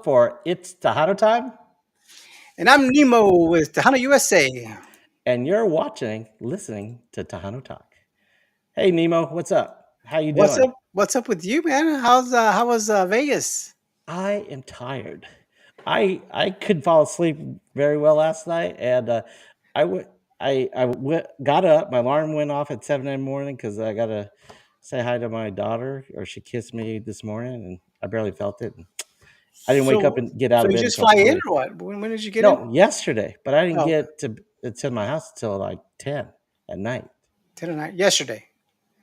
For It's Tejano Time, And I'm Nemo with Tejano USA. and you're listening to Tejano Talk. Hey, Nemo, what's up? How you What's doing? up? What's up with you, man? How was Vegas? I am tired. I could fall asleep very well last night, and I went. Got up. My alarm went off at 7 in the morning because I gotta say hi to my daughter, or she kissed me this morning, and I barely felt it. And I didn't wake up So and get out so of you bed just until fly in 3. or what? When did you get in? No, yesterday, but I didn't Oh, get to my house until like 10 at night. 10 at night. Yesterday.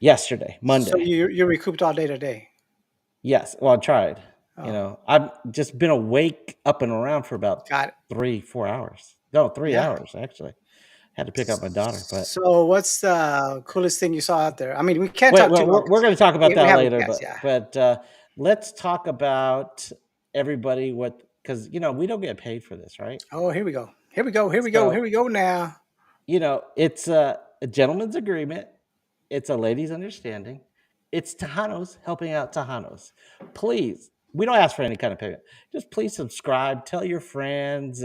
Yesterday, So Monday. you're recouped all day today. Yes, well, I tried. Oh, I've just been awake up and around for about got it. 3, 4 hours. No, three Yeah. hours actually. Had to pick up my daughter, but So what's the coolest thing you saw out there? I mean, we can't wait, talk well, too long we're because going to talk about we that have a later. guest. But Yeah. let's talk about everybody. What because we don't get paid for this, right? Oh, here we go. Here we go. Here we go. Here So we go now. it's a gentleman's agreement. It's a lady's understanding. It's Tejanos helping out Tejanos. Please, we don't ask for any kind of payment. Just please subscribe. Tell your friends,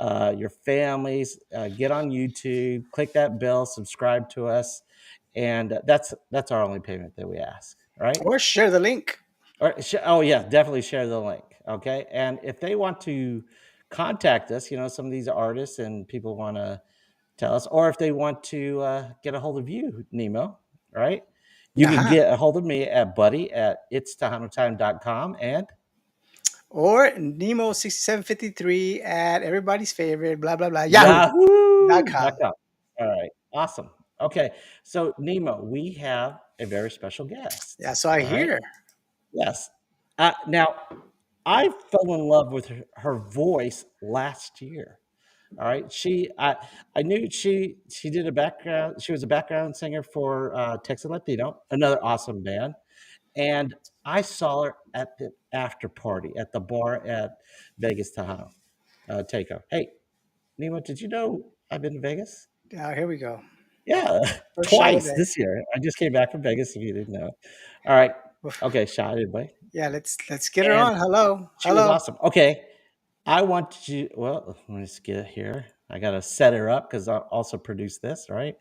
your families. Get on YouTube. Click that bell. Subscribe to us, and that's our only payment that we ask. All right. Or share the link. Oh yeah, definitely share the link. Okay, and if they want to contact us, some of these artists and people want to tell us, or if they want to get a hold of you, Nemo, right? You can Uh-huh. get a hold of me at buddy at itstahanotime.com and Or Nemo6753 at everybody's favorite, blah, blah, blah, yahoo.com. yahoo.com. All right, awesome. Okay, so Nemo, we have a very special guest. Yeah, so I All right, hear. yes. Now, I fell in love with her voice last year. All right. I knew she did a background. She was a background singer for Texas Latino, another awesome band. And I saw her at the after party at the bar at Vegas Tejano, Takeoff. Hey, Nima, did you know I've been to Vegas? Here we go. Yeah, First shot of the twice day. this year. I just came back from Vegas. If you didn't know. All right. Oof. Okay, shot anyway. Yeah, let's get her And on. Hello, she was hello. awesome. Okay, I want you. Well, let me just get here. I got to set her up because I also produce this, right?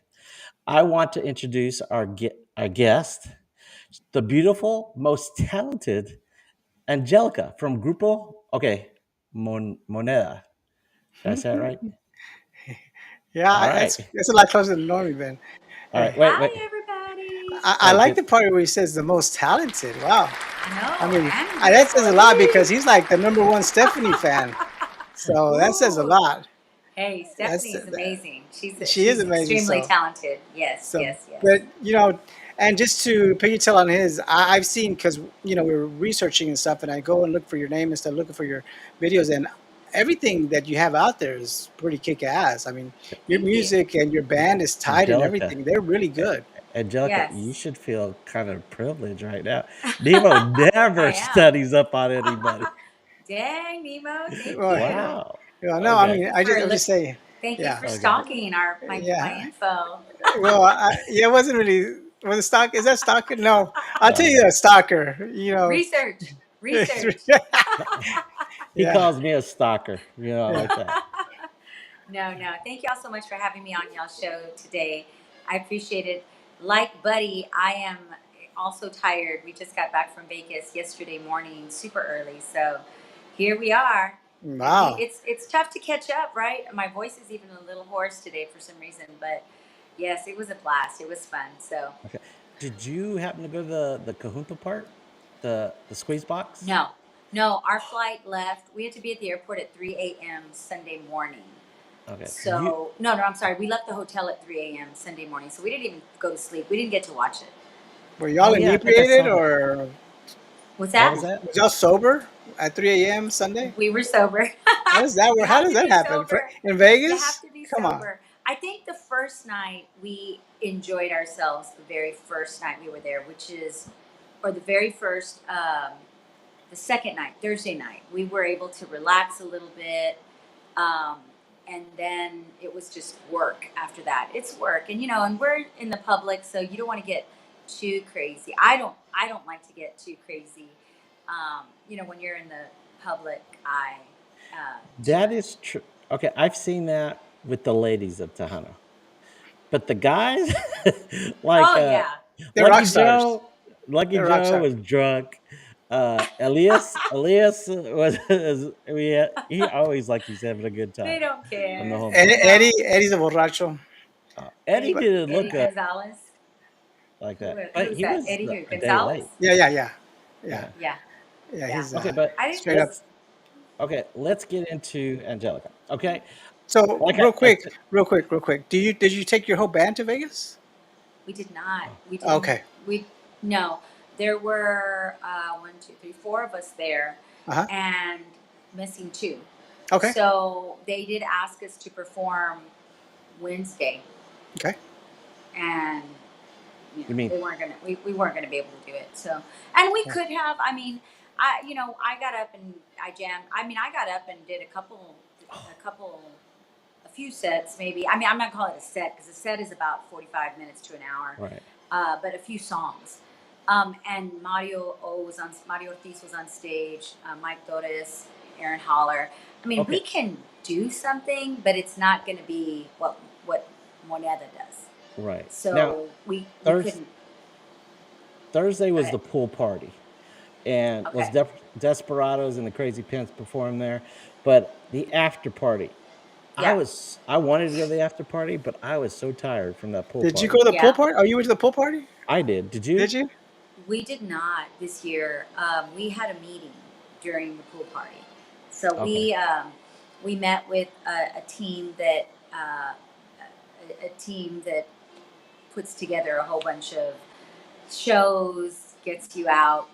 I want to introduce our guest, the beautiful, most talented Angelica from Grupo. Okay, Moneda. Did I say it right? All Yeah, right, that's a lot closer than Normie, man. all right. Hey, Wait. Hi, everybody. I All right, like good. the part where he says the most talented. Wow. I I know, mean, and that says beautiful. a lot because he's like the number one Stephanie fan. So that says a Ooh. lot. Hey, That's Stephanie's amazing. She's she is she's amazing. extremely So talented. Yes, so, yes, yes. but and just to piggytail on his, I've seen because we were researching and stuff, and I go and look for your name and stuff, looking for your videos, and everything that you have out there is pretty kick ass. I mean, your Thank you. music and your band is tight and Angelica. everything. They're really good. Angelica, you Yes, should feel kind of privileged right now. Nemo never I am. studies up on anybody. Dang, Nemo. Thank Well, you. Wow. no, I Okay. mean, Thank you for I'm just saying, thank you yeah, for Okay. stalking my yeah. info. Well, yeah, it wasn't really. Was it stock? Is that stalker? No, I'll tell you No. a stalker. Research, research. He Yeah, calls me a stalker. yeah. Like that. No, no. Thank y'all so much for having me on y'all show today. I appreciate it. Like Buddy, I am also tired. We just got back from Vegas yesterday morning, super early. So here we are. Wow. It's tough to catch up, right? My voice is even a little hoarse today for some reason, but yes, it was a blast. It was fun. So Okay. Did you happen to go to the Kahunta part? The squeeze box? no, no, our flight left. We had to be at the airport at 3 a.m. Sunday morning. Okay. You So no, no, I'm sorry. We left the hotel at 3 a.m. Sunday morning, so we didn't even go to sleep. We didn't get to watch it. Were Oh y'all yeah, I think I inebriated saw that. or What's What that? was that? was y'all sober at 3 a.m. Sunday? We were sober. How does that work? You How have does to that be happen? sober. In You have Vegas? to be Come on. sober. I think the first night we enjoyed ourselves. The very first night we were there, which is, or the very first, the second night, Thursday night, we were able to relax a little bit. Um, and then it was just work after that. It's work, and and we're in the public, so you don't want to get too crazy. I don't like to get too crazy. When you're in public eye too That much. is true. Okay, I've seen that with the ladies of Tejano, but the guys, like Oh yeah, They're rock Lucky stars. Joe, Lucky They're rock Joe stars. was drunk. Elias he always like he's having a good they time don't on the care. home Eddie, part. No, Eddie's a borracho. Eddie But didn't Eddie look Gonzalez. like Who that, but who's he that? was Eddie who? a day Gonzalez? late. yeah. Yeah. Yeah, Yeah, yeah. he's Okay, but I didn't. straight up. let's get into Angelica. Okay, So like real I quick, said, real quick. Did you take your whole band to Vegas? We did not. oh, We didn't. Okay. We no. There were one, two, three, four of us there, Uh-huh. and missing two. Okay. So they did ask us to perform Wednesday, Okay. and you mean they weren't gonna. We weren't gonna be able to do it. So, and we Yeah. could have. I mean, I got up and I jammed. I mean, I got up and did a couple, a few sets maybe. I mean, I'm not calling it a set because a set is about 45 minutes to an hour, right? but a few songs. And Mario Ortiz was on stage, Mike Torres, Aaron Holler. I mean, we Okay, can do something, but it's not going to be what Moneda does. right. Now So we Thurs couldn't. Thursday Go was ahead. the pool party, and was Okay. Desperados and the Crazy Pimps performed there, but the after party, Yeah. I wanted to go to the after party, but I was so tired from that pool Did you go party. to the pool Yeah. party? Oh, you went to the pool party? I did. Did you? Did you? We did not this year. We had a meeting during the pool party, so Okay. we met with a team that a team that puts together a whole bunch of shows, gets you out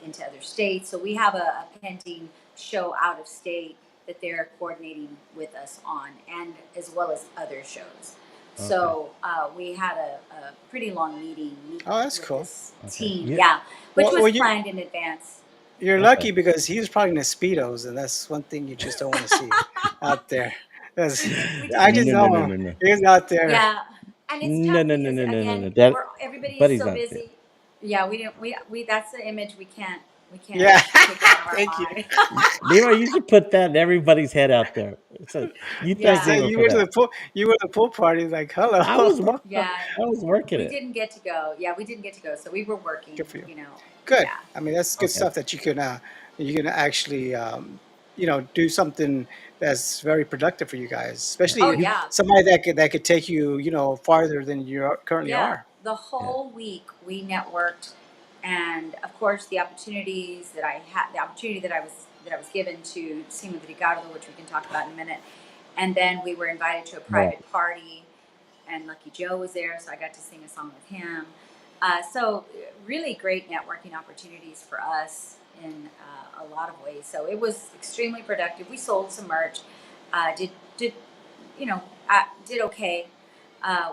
into other states. So we have a pending show out of state that they're coordinating with us on, and as well as other shows. Okay. So we had a pretty long meeting Oh, that's with cool. this Okay. team, You yeah, which Well, was well, planned in advance. you're okay. lucky because he was probably in the speedos, and that's one thing you just don't want to see out there. 'Cause We I didn't. just No, no, no, know no, no. he was out there. Yeah, and it's No, tough no, no, because no, no, no, again, no. That everybody is Buddy's so not there. busy. Yeah, we didn't. We that's the image we can't Yeah. take out of our Thank you. mind. Leroy, you should put that in everybody's head out there. So you He thank Yeah, said Leroy you for went to that. the pool. You went to the pool party. Like, I hello. was wor- yeah. I was working We it. didn't get to go. Yeah, we didn't get to go. So we were working. Good for you. You know. Good. Yeah. I mean, that's good Okay. stuff that you can actually do something that's very productive for you guys, Yeah. Oh especially You yeah. somebody that could take you farther than you currently Yeah. are. The yeah. whole week we networked, and of course the opportunities that I had, the opportunity that I was given to sing with Ricardo, which we can talk about in a minute, and then we were invited to a Right. private party, and Lucky Joe was there, so I got to sing a song with him. So really great networking opportunities for us in a lot of ways. So it was extremely productive. We sold some merch. Did did okay.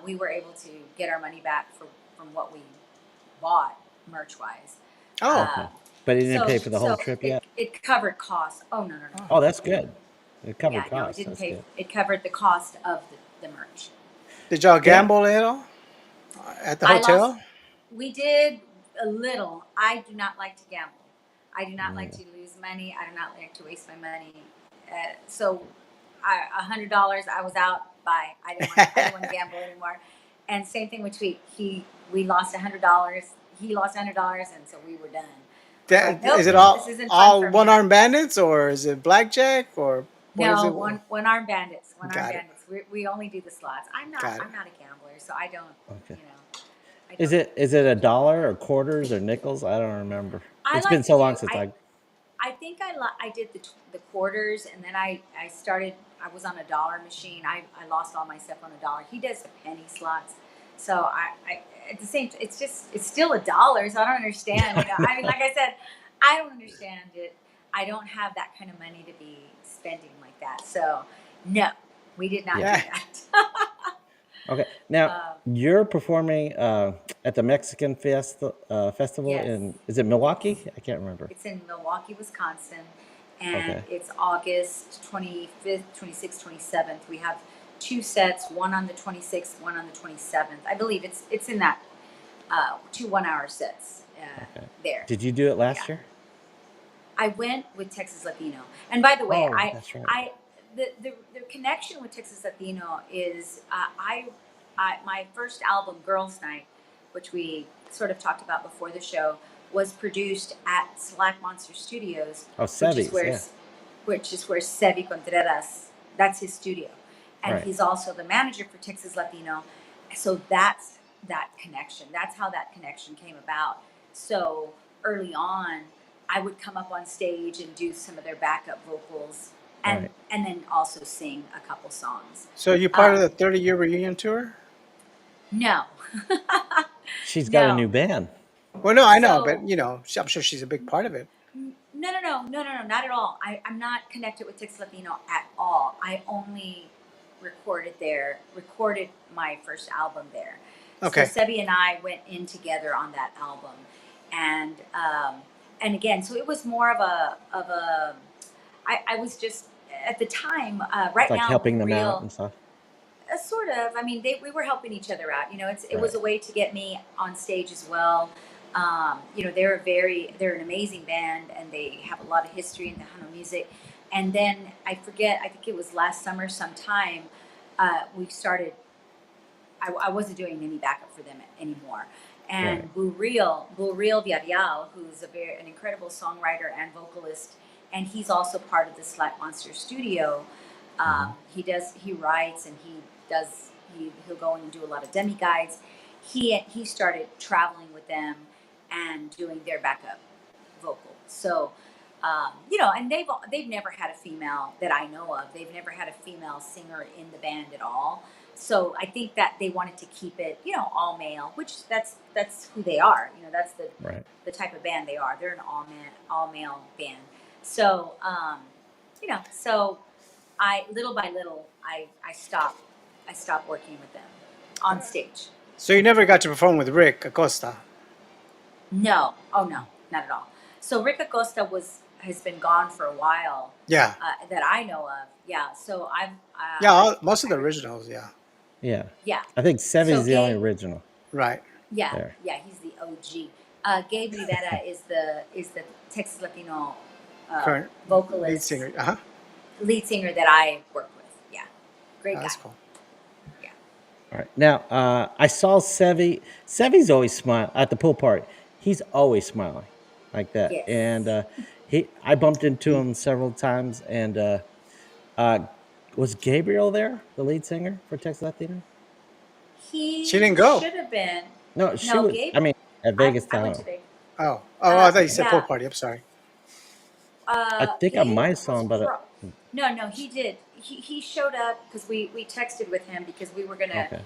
We were able to get our money back from what we bought merch wise. Oh, Uh, Okay. But he didn't so pay for the whole so trip it, yet. it covered costs. Oh no no no oh. Oh, no. that's good. It covered Yeah, no, it costs. didn't That's pay. good. It covered the cost of the merch. Did y'all Yeah. gamble at all at the I lost. hotel? We did a little. I do not like to gamble. I do not like Yeah. to lose money. I do not like to waste my money. So, $100. I was out. Bye. I didn't want to gamble anymore. And same thing with Tweet. We lost $100. He lost $100, and so we were done. I was like, That, nope, is it Yeah. this isn't fun all for one me. armed bandits or is it blackjack or what is No, it? one arm bandits. One arm Got it. bandits. We only do the slots. Got it. I'm not a gambler, so I don't. Okay. You know, I Is don't. it a dollar or quarters or nickels? I don't remember. I It's been like to so long do. since I think I did the quarters, and then I started. I was on a dollar machine. I lost all my stuff on a dollar. He does the penny slots, so I at the same. It's still a dollar, so I don't understand. You know, I mean, like I said, I don't understand it. I don't have that kind of money to be spending like that. So no, we did not yeah. do Yeah. that. Okay. Now um, you're performing at the Mexican festival yes. in, is it Milwaukee? I can't remember. It's in Milwaukee, Wisconsin, and Okay. it's August 25th, 26th, 27th. We have two sets, one on the 26th, one on the 27th. I believe it's in that two 1 hour sets Okay. there. Did you do it Yeah. last year? I went with Texas Latino, and by the way, Oh, that's right. the connection with Texas Latino is my first album, Girls Night, which we sort of talked about before the show, was produced at Slack Monster Studios, Oh, which is Sevi's, where yeah, Sevi Contreras, that's his studio, and right, he's also the manager for Texas Latino. So that's that connection. That's how that connection came about. So early on, I would come up on stage and do some of their backup vocals, right. and then also sing a couple songs. So you part of Um, the 30-year reunion tour? no, She's got a no. new band. Well, no, I know, but So I'm sure she's a big part of it. no, not at all. I'm not connected with Tix Latino at all. I only recorded my first album there. So Okay. Sebi and I went in together on that album, and again, so it was more of a. I was just at the time. Right Like now, helping Blue them out Real, and stuff. sort of. I mean, we were helping each other out. It was Right. a way to get me on stage as well. They're an amazing band, and they have a lot of history in Tejano music. And then I forget. I think it was last summer sometime. We started. I wasn't doing any backup for them anymore. Right. And Blue Real Villarreal, who's an incredible songwriter and vocalist, and he's also part of the Slack Monster Studio. Hmm. He writes, and he'll go in and do a lot of demi guides. He started traveling with them and doing their backup vocal. So, and they've never had a female that I know of. They've never had a female singer in the band at all. So I think that they wanted to keep it, all male, which that's who they are. That's Right. the type of band they are. They're an all male band. So, so I little by little I stopped working with them on stage. So you never got to perform with Rick Acosta. No, oh no, not at all. So Rick Acosta has been gone for a while, Yeah. that I know of. Yeah. So Yeah, I, most of I the originals, yeah. Yeah. yeah. I think So Sevi's the only Gabe, original Right. yeah, there. yeah, he's the OG. Gabe Rivera is the Texas Latino Current lead vocalist, singer. Uh-huh. lead singer that I work with. Yeah, Oh, great that's guy. cool. Yeah. All right. Now, I saw Sevi. Sevi's always smile at the pool party. He's always smiling like that. And Yes. I bumped into him several times. And uh, was Gabriel there, the lead singer for Texas Latino? She He didn't go. should have been. No, she No, was. Gabe. I mean, at Vegas I went to Tahoe. Vegas. Oh, I thought you said pool Yeah. party. I'm sorry. I think I Gabe might have saw was him, but no, he did. He showed up because we texted with him because we were gonna okay,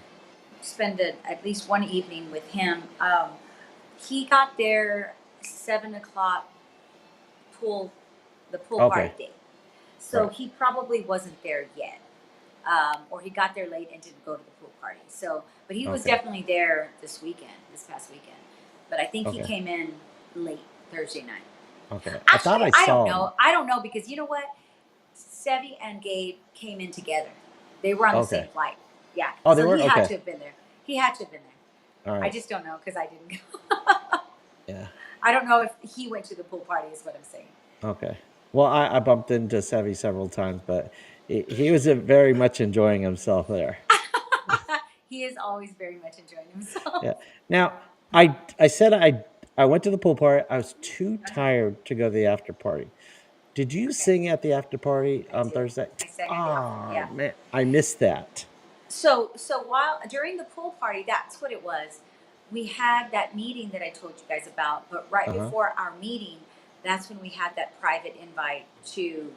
spend at least one evening with him. He got there 7 o'clock pool the pool party okay, date, so right, he probably wasn't there yet, or he got there late and didn't go to the pool party. So, but he was okay, definitely there this past weekend. But I think he okay, came in late Thursday night. okay. I thought Actually, I I don't saw him. know. I don't know because you know what? Sevi and Gabe came in together. They were on the same Okay. flight. Yeah. Oh, they So were he had okay. to have been there. He had to have been there. All I right. just don't know because I didn't go. Yeah. I don't know if he went to the pool party, is what I'm saying. Okay. Well, I bumped into Sevi several times, but he was very much enjoying himself there. He is always very much enjoying himself. Yeah. Now, I said I went to the pool party. I was too Uh-huh. tired to go to the after party. Did you Okay. sing at the after party I on did. Thursday? I sang at the after. Oh Yeah. man, I missed that. So while during the pool party, that's what it was. We had that meeting that I told you guys about, but right Uh huh. before our meeting, that's when we had that private invite to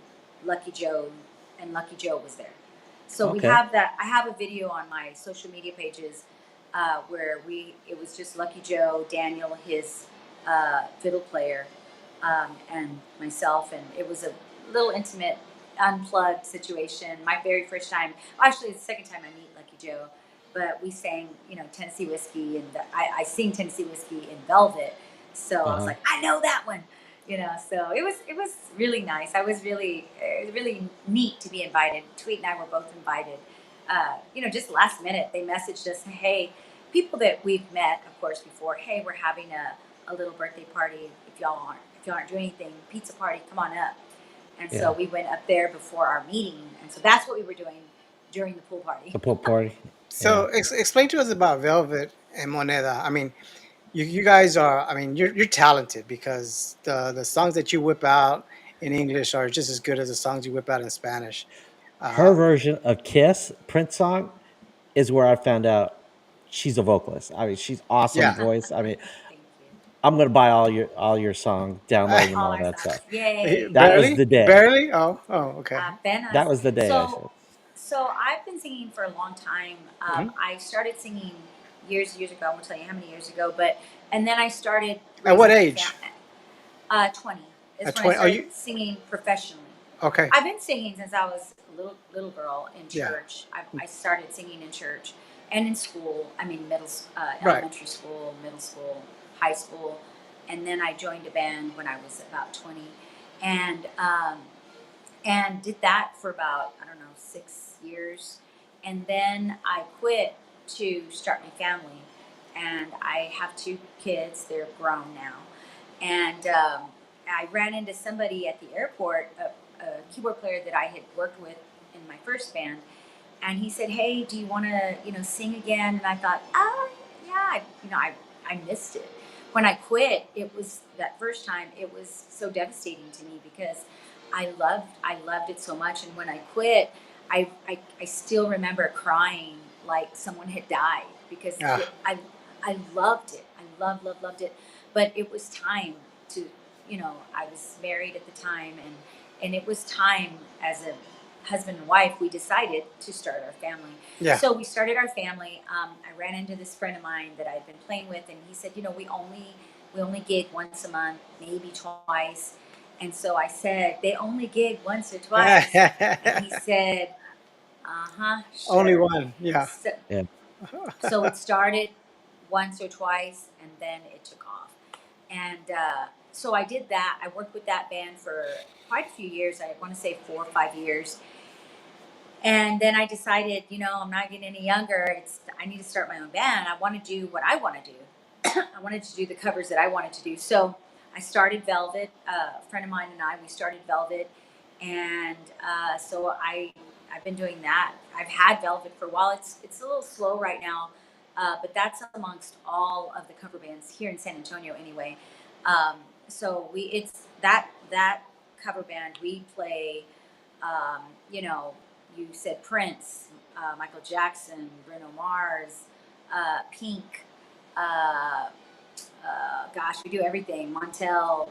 Lucky Joe, and Lucky Joe was there. So we Okay. have that. I have a video on my social media pages where it was just Lucky Joe, Daniel, his fiddle player, and myself, and it was a little intimate, unplugged situation. My very first time, actually, it's the second time I meet Lucky Joe, but we sang, Tennessee Whiskey, and I sing Tennessee Whiskey in Velvet, so Uh I was huh. like, I know that one, So it was really nice. I was really neat to be invited. Tweet and I were both invited. Just last minute, they messaged us, hey, people that we've met, of course, before. Hey, we're having a little birthday party. If y'all aren't doing anything, pizza party, come on up. And so Yeah. we went up there before our meeting, and so that's what we were doing during the pool party. The pool party. So Yeah. explain to us about Velvet and Moneda. I mean, you guys are. I mean, you're talented because the songs that you whip out in English are just as good as the songs you whip out in Spanish. Her Uh, version of Kiss, Prince song, is where I found out she's a vocalist. I mean, she's awesome yeah. voice. I mean, Thank you. I'm gonna buy all your songs, download them, All all our that songs. stuff. Yay. That was Barely, the day. barely. Oh, okay. That Apenas. was the day. I So, said, so I've been singing for a long time. Hmm. I started singing years ago. I won't tell you how many years ago, but and then I started At what raising my age? family. 20 is At when I 20. Oh, started you singing professionally. okay? I've been singing since I was a little girl in Yeah. church. I started singing in church and in school. I mean, Right. elementary school, middle school, high school, and then I joined a band when I was about 20, and did that for about, I don't know, 6 years, and then I quit to start my family, and I have two kids. They're grown now, and I ran into somebody at the airport, a keyboard player that I had worked with in my first band, and he said, "Hey, do you want to, sing again?" And I thought, "Oh, yeah, I missed it." When I quit, it was that first time. It was so devastating to me because I loved it so much, and when I quit, I still remember crying like someone had died because Ah, I loved it. I loved it, but it was time to, I was married at the time, and it was time as a husband and wife, we decided to start our family. yeah. So we started our family. I ran into this friend of mine that I'd been playing with, and he said, we only gig once a month, maybe twice. And so I said, they only gig once or twice. And he said, Only sure. one. Yeah. So, yeah, so it started once or twice, and then it took off. And so I did that. I worked with that band for quite a few years. I want to say 4 or 5 years. And then I decided, I'm not getting any younger. I need to start my own band. I want to do what I want to do. I wanted to do the covers that I wanted to do. So I started Velvet. A friend of mine and I, we started Velvet, and so I've been doing that. I've had Velvet for a while. It's a little slow right now, but that's amongst all of the cover bands here in San Antonio anyway. So it's that cover band. We play, um, you know, you said Prince, Michael Jackson, Bruno Mars, Pink. Uh, gosh, we do everything. Montel.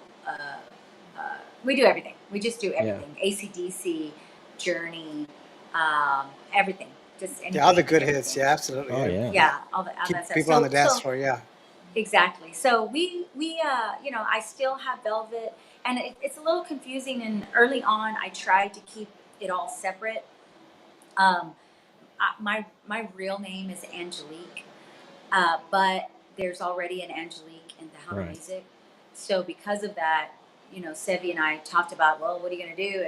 We do everything. We just do yeah. everything. ACDC, Journey, everything. Just Yeah. All the anything and good hits. everything. Yeah. Absolutely. Oh Yeah. yeah. Yeah. Yeah, all that Keep stuff. people on the dance So floor. Yeah. exactly. So I still have Velvet, and it's a little confusing. And early on, I tried to keep it all separate. Um, my real name is Angelique, but there's already an Angelique in Tejano Right. music. So because of that, Sevi and I talked about, well, what are you going to do?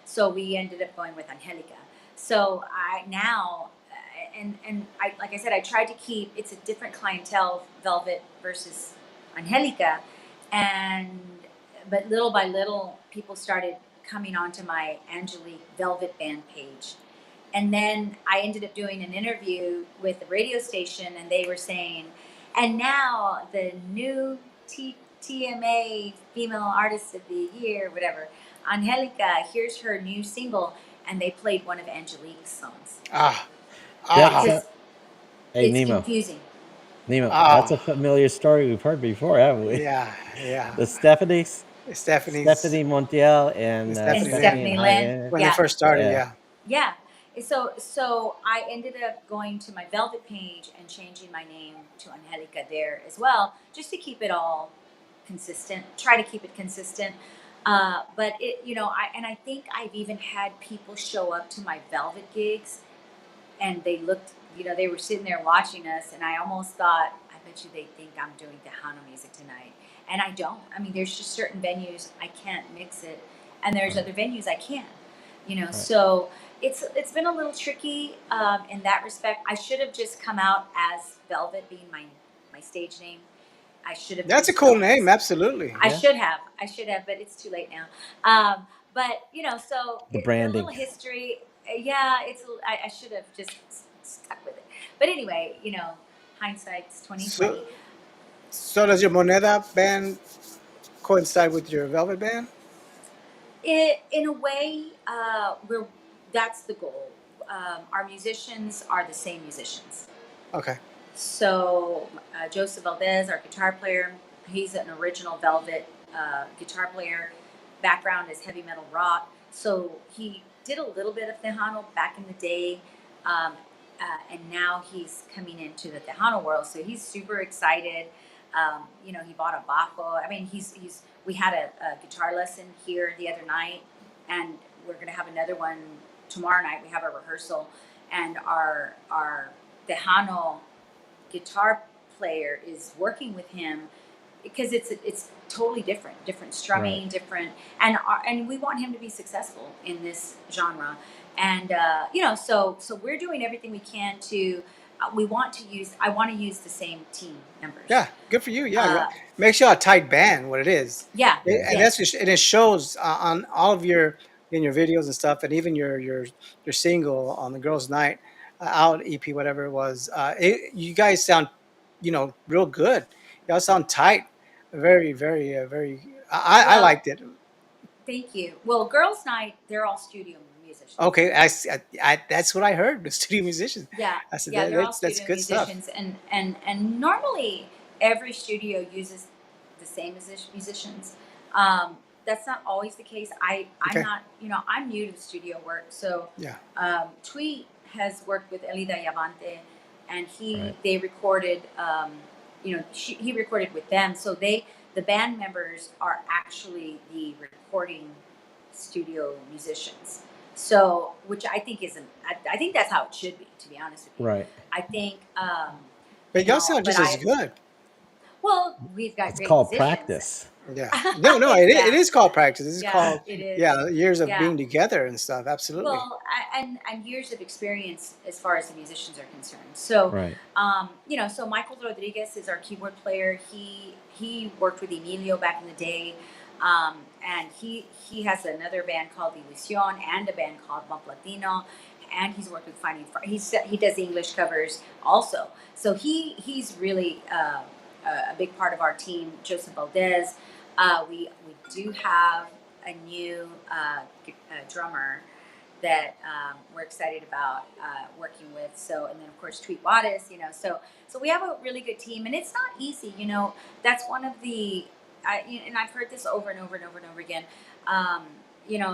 So we ended up going with Angelica. So I now, and I, like I said, I tried to keep, it's a different clientele, Velvet versus Angelica. And, but little by little, people started coming onto my Angelique Velvet Band page, and then I ended up doing an interview with the radio station, and they were saying, and now the new TMA Female Artist of the Year, whatever, Angelica, here's her new single, and they played one of Angelique's songs. Ah. It That's Ah. a just, hey it's Nemo. confusing. Nemo. That's a Ah. familiar story we've heard before, haven't we? Yeah. Yeah. The Stephanies, Stephanie's Stephanie Montiel, and And Stephanie Stephanie Lynn and Stephanie Lynn, Hyatt. when they yeah, first started. Yeah. Yeah. yeah. So I ended up going to my Velvet page and changing my name to Angelica there as well, just to keep it all consistent. Try to keep it consistent. But I think I've even had people show up to my Velvet gigs, and they looked, they were sitting there watching us, and I almost thought, I bet you they think I'm doing Tejano music tonight, and I don't. I mean, there's just certain venues I can't mix it, and there's Right. other venues I can. Right. So it's been a little tricky in that respect. I should have just come out as Velvet, being my stage name, I should have That's a used cool name. Joanne's. Absolutely. I Yeah. should have. I should have, but it's too late now. But so The the little branding. history, yeah, I should have just stuck with it. But anyway, hindsight's So, 2020. so does your Moneda band coincide with your Velvet band? It in a way, we're that's the goal. Our musicians are the same musicians. Okay. So Joseph Valdez, our guitar player, he's an original Velvet guitar player. Background is heavy metal rock. So he did a little bit of Tejano back in the day, um, and now he's coming into the Tejano world. So he's super excited. He bought a bajo. I mean, he's. We had a guitar lesson here the other night, and we're gonna have another one tomorrow night. We have a rehearsal, and our Tejano guitar player is working with him because it's totally different Right. strumming, different, and we want him to be successful in this genre, and so we're doing everything we can to. We want to use. I want to use the same team members. Yeah, good for you. Yeah, Uh, makes you a tight band. What it is, yeah. Yeah. and Yes. and it shows on all of your in your videos and stuff, and even your single on the girls' night out EP, whatever it was. You guys sound, real good. Y'all sound tight. Very, very, very. I Well, liked it. thank you. Well, girls' night. They're all studio musicians. Okay, that's what I heard. The studio musicians. Yeah, I said yeah, they're all that's studio good stuff. musicians, and normally every studio uses the same musicians. That's not always the case. I'm Okay, not, I'm new to the studio work, so yeah. Tweet has worked with Elida Yavante, and Right. they recorded, he recorded with them, so the band members are actually the recording studio musicians. So, which I think isn't, I think that's how it should be, to be honest with you. Right. I think, But y'all sound but just as good. well, we've got It's great called musicians. practice. Yeah. No, no, it Yeah, is called practice. This is yeah, called, it is. yeah, years of Yeah. being together and stuff. Absolutely. Well, and years of experience as far as the musicians are concerned. So, Right. so Michael Rodriguez is our keyboard player. He worked with Emilio back in the day, and he has another band called Ilusión and a band called Bump Latino, and he's worked with he does English covers also. So he's really a big part of our team. Joseph Valdez. We do have a new drummer that we're excited about working with. So, and then of course Tweet Wattis, so we have a really good team, and it's not easy. That's one of the, and I've heard this over and over and over and over again.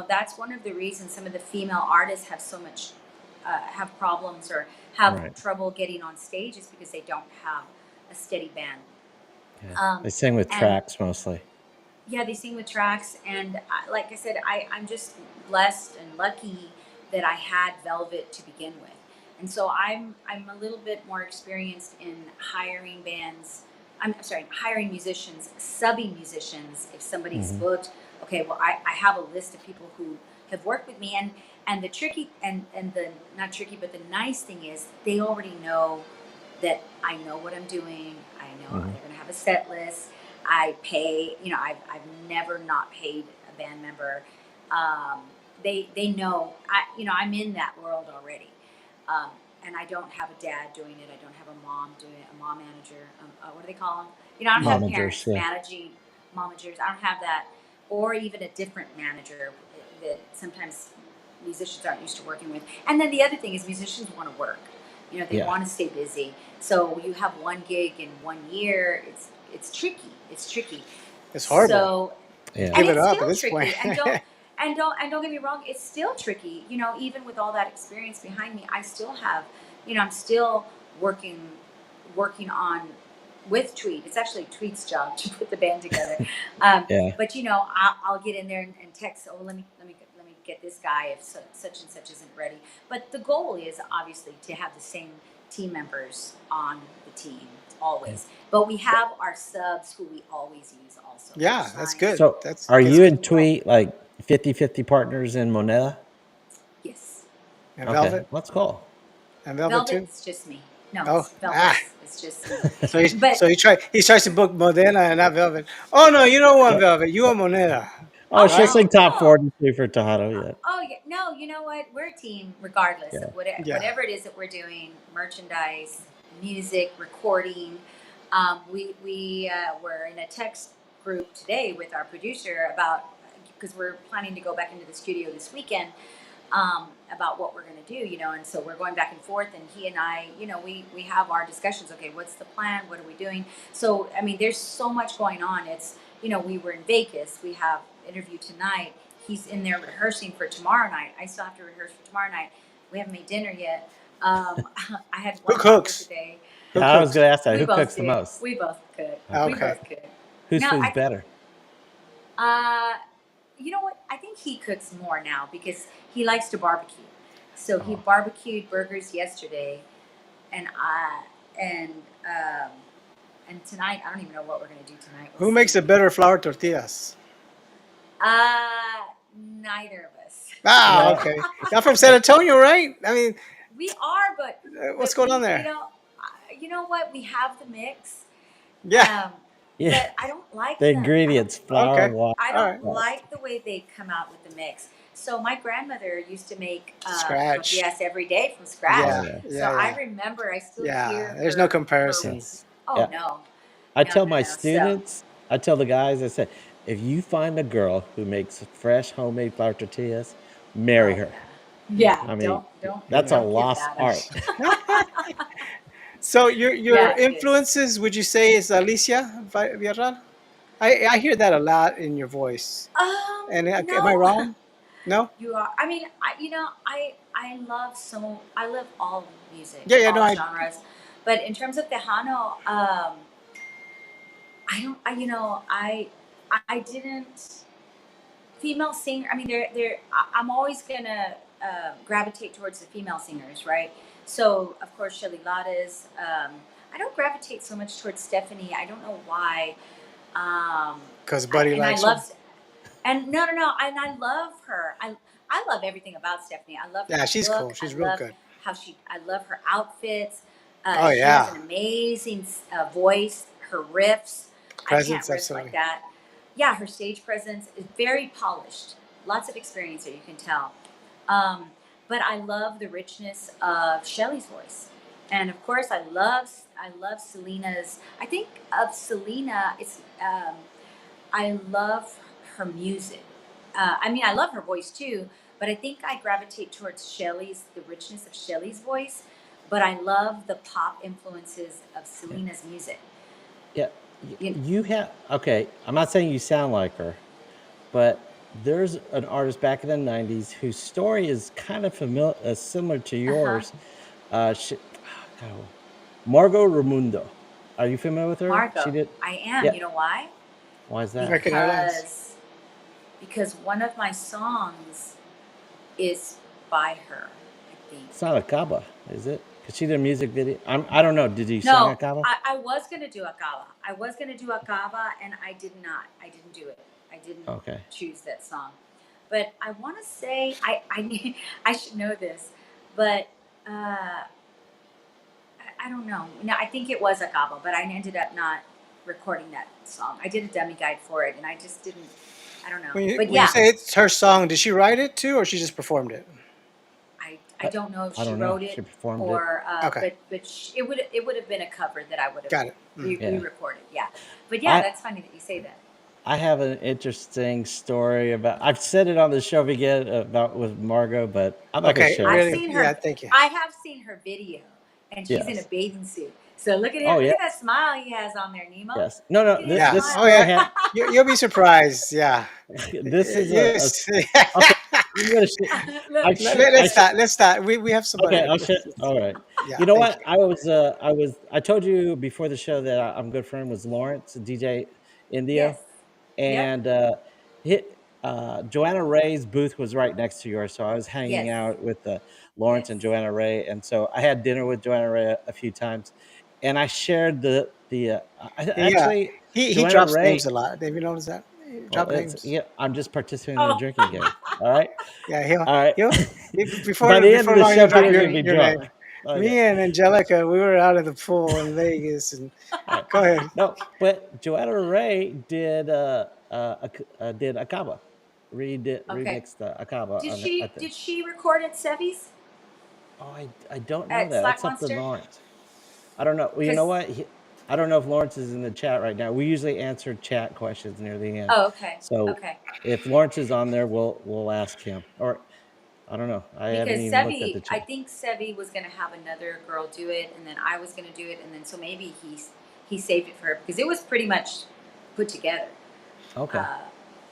That's one of the reasons some of the female artists have so much have problems or have Right. trouble getting on stage is because they don't have a steady band. Yeah. Um, They sing with and tracks mostly. yeah, they sing with tracks, and like I said, I'm just blessed and lucky that I had Velvet to begin with, and so I'm a little bit more experienced in hiring bands. I'm sorry, hiring musicians, subbing musicians. If somebody's Hmm. booked, okay, well I have a list of people who have worked with me, and the tricky and the not tricky, but the nice thing is they already know that I know what I'm doing. I know Hmm. they're going to have a set list. I pay, I've never not paid a band member. Um, they know, I'm in that world already. Um, and I don't have a dad doing it. I don't have a mom doing it, a mom manager. What do they call them? I don't have Momagers. parents Yeah. managing momagers. I don't have that. Or even a different manager that sometimes musicians aren't used to working with. And then the other thing is musicians want to work. They Yeah. want to stay busy. So you have one gig in 1 year. It's tricky. It's tricky. It's horrible. So, Yeah. and Give it it's up at still this point. tricky. And don't get me wrong. It's still tricky. Even with all that experience behind me, I still have. I'm still working on with Tweet. It's actually Tweet's job to put the band together. Yeah. But I'll get in there and text. Oh, let me get this guy if such and such isn't ready. But the goal is obviously to have the same team members on the team always. But we have our subs who we always use also. Yeah, that's good. So That's are that's you good and as well. Tweet like 50-50 partners in Moneda? Yes. And Okay. Velvet That's cool. and Velvet too. Velvet's just me. No, Oh, it's Velvet's. It's just me. So But he tries to book Modena and not Velvet. Oh no, you don't want Yeah. Velvet. You want Moneda, Oh, oh she'll right? sing no, top no. 42 for Tejano. Yeah. Oh yeah, no. You know what? We're a team, regardless of Yeah. Yeah. whatever it is that we're doing. Merchandise, music, recording. We were in a text group today with our producer about, because we're planning to go back into the studio this weekend, about what we're going to do, and so we're going back and forth, and he and I, we have our discussions. Okay, what's the plan? What are we doing? So I mean, there's so much going on. It's, we were in Vegas. We have interview tonight. He's in there rehearsing for tomorrow night. I still have to rehearse for tomorrow night. We haven't made dinner yet. I had Who one taco cooks? today. Who Yeah, I was cooks? going to ask that. We Who both cooks the do. most? We both cook. We Okay. Okay. both cook. Whose No, food's better? uh, you know what? I think he cooks more now because he likes to barbecue. So he Oh, barbecued burgers yesterday, and and um, and tonight I don't even know what we're gonna do tonight. We'll Who makes see. the better flour tortillas? Neither of us. Ah, yeah. okay. Y'all from San Antonio, right? I mean, We are, but what's going on we, there? you know what? We have the mix, Yeah. um, Yeah. but I don't The like them. ingredients flour, Okay. water, I All don't right. salt. like the way they come out with the mix. So my grandmother used to make Scratch. tortillas every day from scratch. Oh, Yeah. yeah. So Yeah. I Yeah. remember, I still Yeah. hear There's no her. comparison. Yes. Oh Yeah. no, I no, tell no, my no. So students, I tell the guys, I said, if you find a girl who makes fresh homemade flour tortillas, marry oh her. yeah, yeah. I mean, Don't that's a Yeah. don't give lost that art. up. So your Yeah, it is. influences, would you say, is Alicia Villarreal? I hear that a lot in your voice. And am I No, wrong? No. you are. I mean, I love I love all music, Yeah. Yeah. No. all I. genres, but in terms of Tejano, I don't. I didn't female singer. I mean, I'm always gonna gravitate towards the female singers, right? So of course, Shelly Lattes. I don't gravitate so much towards Stephanie. I don't know why. Because Buddy And I likes her. love, and no, no, no, and I love her. I love everything about Stephanie. I love Yeah. her She's cool. look. I She's real love good. I love her outfits. Oh She has yeah. an amazing voice. Her riffs, I can't Presence. riff like Absolutely. that. Yeah, her stage presence is very polished. Lots of experience there, you can tell. Um, but I love the richness of Shelley's voice, and of course, I love Selena's. I think of Selena. It's I love her music. I mean, I love her voice too, but I think I gravitate towards the richness of Shelley's voice. But I love the pop influences of Yeah. Selena's music. Yeah. You, You have, okay, I'm not saying you sound like her, but there's an artist back in the 90s whose story is kind of familiar, similar to uh huh. yours. She, God, Margot Ramundo. Are you familiar with her? She Margot, did. I am. Yeah. You know why? Why is that? American Airlines. Because one of my songs is by her. I think. It's not a Kaba, is it? Because she did a music video. I don't know. Did you sing a No, Kaba? I was gonna do a kava. I was gonna do a kava, and I did not. I didn't do it. I didn't Okay. choose that song. But I want to say I should know this, but I don't know. No, I think it was a kava, but I ended up not recording that song. I did a dummy guide for it, and I just didn't. I don't know. But When you yeah, say it's her song, did she write it too, or she just performed it? I don't know if I she don't know. wrote She it, performed it. or Okay. it would have been a cover that I would have Got it. Mm. Yeah. re-recorded. Yeah, but yeah, I that's funny that you say that. I have an interesting story about. I've said it on the show again about with Margot, but I'm not going to Okay. share I've it. Really? seen Yeah. her. Thank you. I have seen her video, and she's in a Yes. bathing suit. So look at him. Oh Look yeah. at that smile he has on there, Nemo. Yes. No, Look no. at his This Yeah. smile. Oh story yeah. had. You'll be surprised. Yeah. This is a Yes. okay. I'm gonna Look, Let's start. Let's start. We have okay. somebody. I'll share. All right. Yeah. You know Thank what? you. I told you before the show that I'm good friend with Lawrence, DJ Indio, yes. Yep. and hit, Joanna Ray's booth was right next to yours, so I was hanging Yes. out with Lawrence Yes. and Joanna Ray, and so I had dinner with Joanna Ray a few times, and I shared Yeah. actually He Joanna drops Ray. names a lot. Have you noticed that? He Well, drop it's names. yeah. I'm just participating in a Oh, drinking game. All right, Yeah. all right. He'll By the end of before the long show, he'll drop I Peter's know gonna you be your do. name. drunk. Okay. Me and Angelica, we were out at the pool in Vegas, and All right. go ahead. No, but Joanna Ray did Akaba, Okay. remixed Akaba on it. I think. Did she record at Sevi's Oh, I don't know at that. Slack That's up to Monster? Lawrence. I don't know. Well, you know Because what? I don't know if Lawrence is in the chat right now. We usually answer chat questions near the end. oh, okay, So okay. if Lawrence is on there, we'll ask him. Or I don't know. I haven't Because even looked at the I chat. think Sevi was gonna have another girl do it, and then I was gonna do it, and then so maybe he saved it for her because it was pretty much put together. Okay. Uh,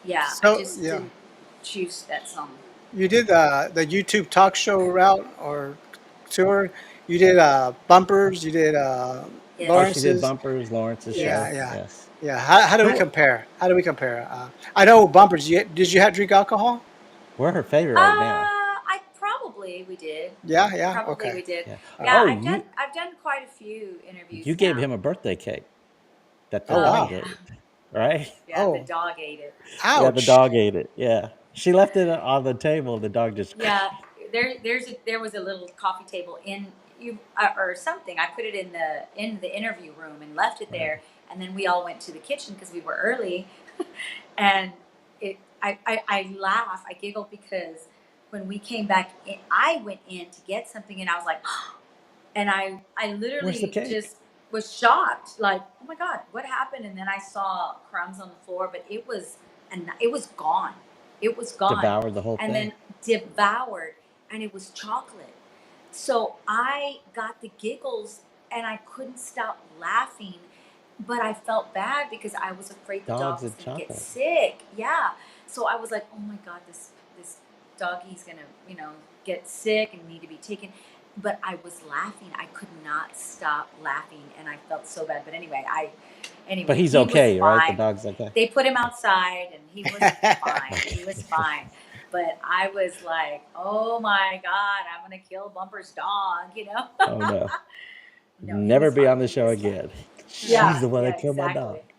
yeah, I So just yeah, didn't choose that song. you did the YouTube talk show route or tour. You did bumpers. You did Oh, Yes. she did Lawrence's. bumpers, Lawrence's show. Yeah, Yes. yeah, Yes. yeah. How do we Who compare? How do we compare? I know bumpers. Did you have drink alcohol? we're her favorite right now. I probably we did. Yeah, yeah. Probably Okay. we did. Yeah. All Yeah, right. Oh, I've done quite a few you interviews gave now. him a birthday cake that the Oh Oh dog wow. yeah, ate, right? yeah. The Oh, dog ate it. Yeah, the ouch. dog ate it. Yeah. She left it on the table. The dog just Yeah, there was a little coffee table in you or something. I put it in the interview room and left it right. there, and then we all went to the kitchen because we were early, and I laugh, I giggle because when we came back in, I went in to get something and I was like, and I Where's the literally cake? just was shocked, like, oh my god, what happened? And then I saw crumbs on the floor, but it was gone, it was gone, Devoured the whole and thing. then devoured, and it was chocolate. So I got the giggles, and I couldn't stop laughing, but I felt bad because I was afraid the Dogs dog was and gonna get chocolate. sick. Yeah, so I was like, oh my god, this doggy's gonna get sick and need to be taken, but I was laughing. I could not stop laughing, and I felt so bad. But But anyway, he's he was okay, right? The fine. dog's okay. They put him outside, and he was fine. Okay. He was fine. But I was like, oh my god, I'm gonna kill Bumper's dog. Oh no. No, he Never was be fine. on the He show was fine. again. Yeah, She's the one yeah, that killed my dog. exactly,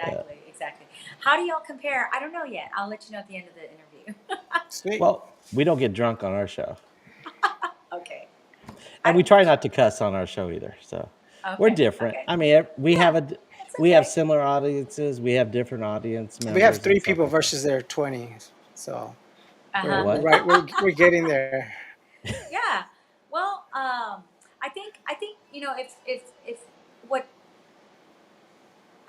Yeah. exactly, exactly. How do y'all compare? I don't know yet. I'll let you know at the end of the interview. Sweet. Well, we don't get drunk on our show. Okay. I And we don't try think not to cuss on our show either. So we're Okay, different. okay. I mean, Yeah, it's we have okay. similar audiences. We have different audience We have members three and stuff people like that. versus their 20, so we're, Uh-huh. we're What? right. We're getting there. Yeah. Well, I think, if what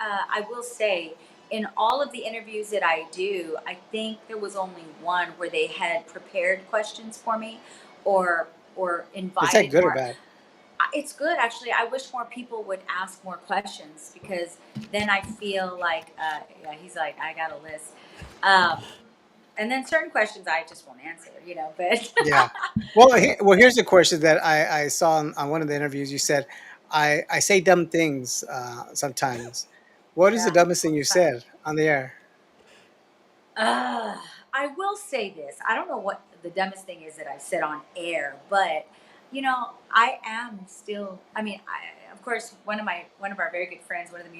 I will say, in all of the interviews that I do, I think there was only one where they had prepared questions for me, or Is that invited good or more. bad? It's good, actually. I wish more people would ask more questions because then I feel like, yeah, he's like, I got a list. Um, and then certain questions I just won't answer. But Yeah. Well, here's the question that I saw on one of the interviews. You said, I say dumb things sometimes. What is the yeah, dumbest all thing you the time. said on the air? I will say this. I don't know what the dumbest thing is that I've said on air, but I am still. I mean, of course, one of our very good friends, one of the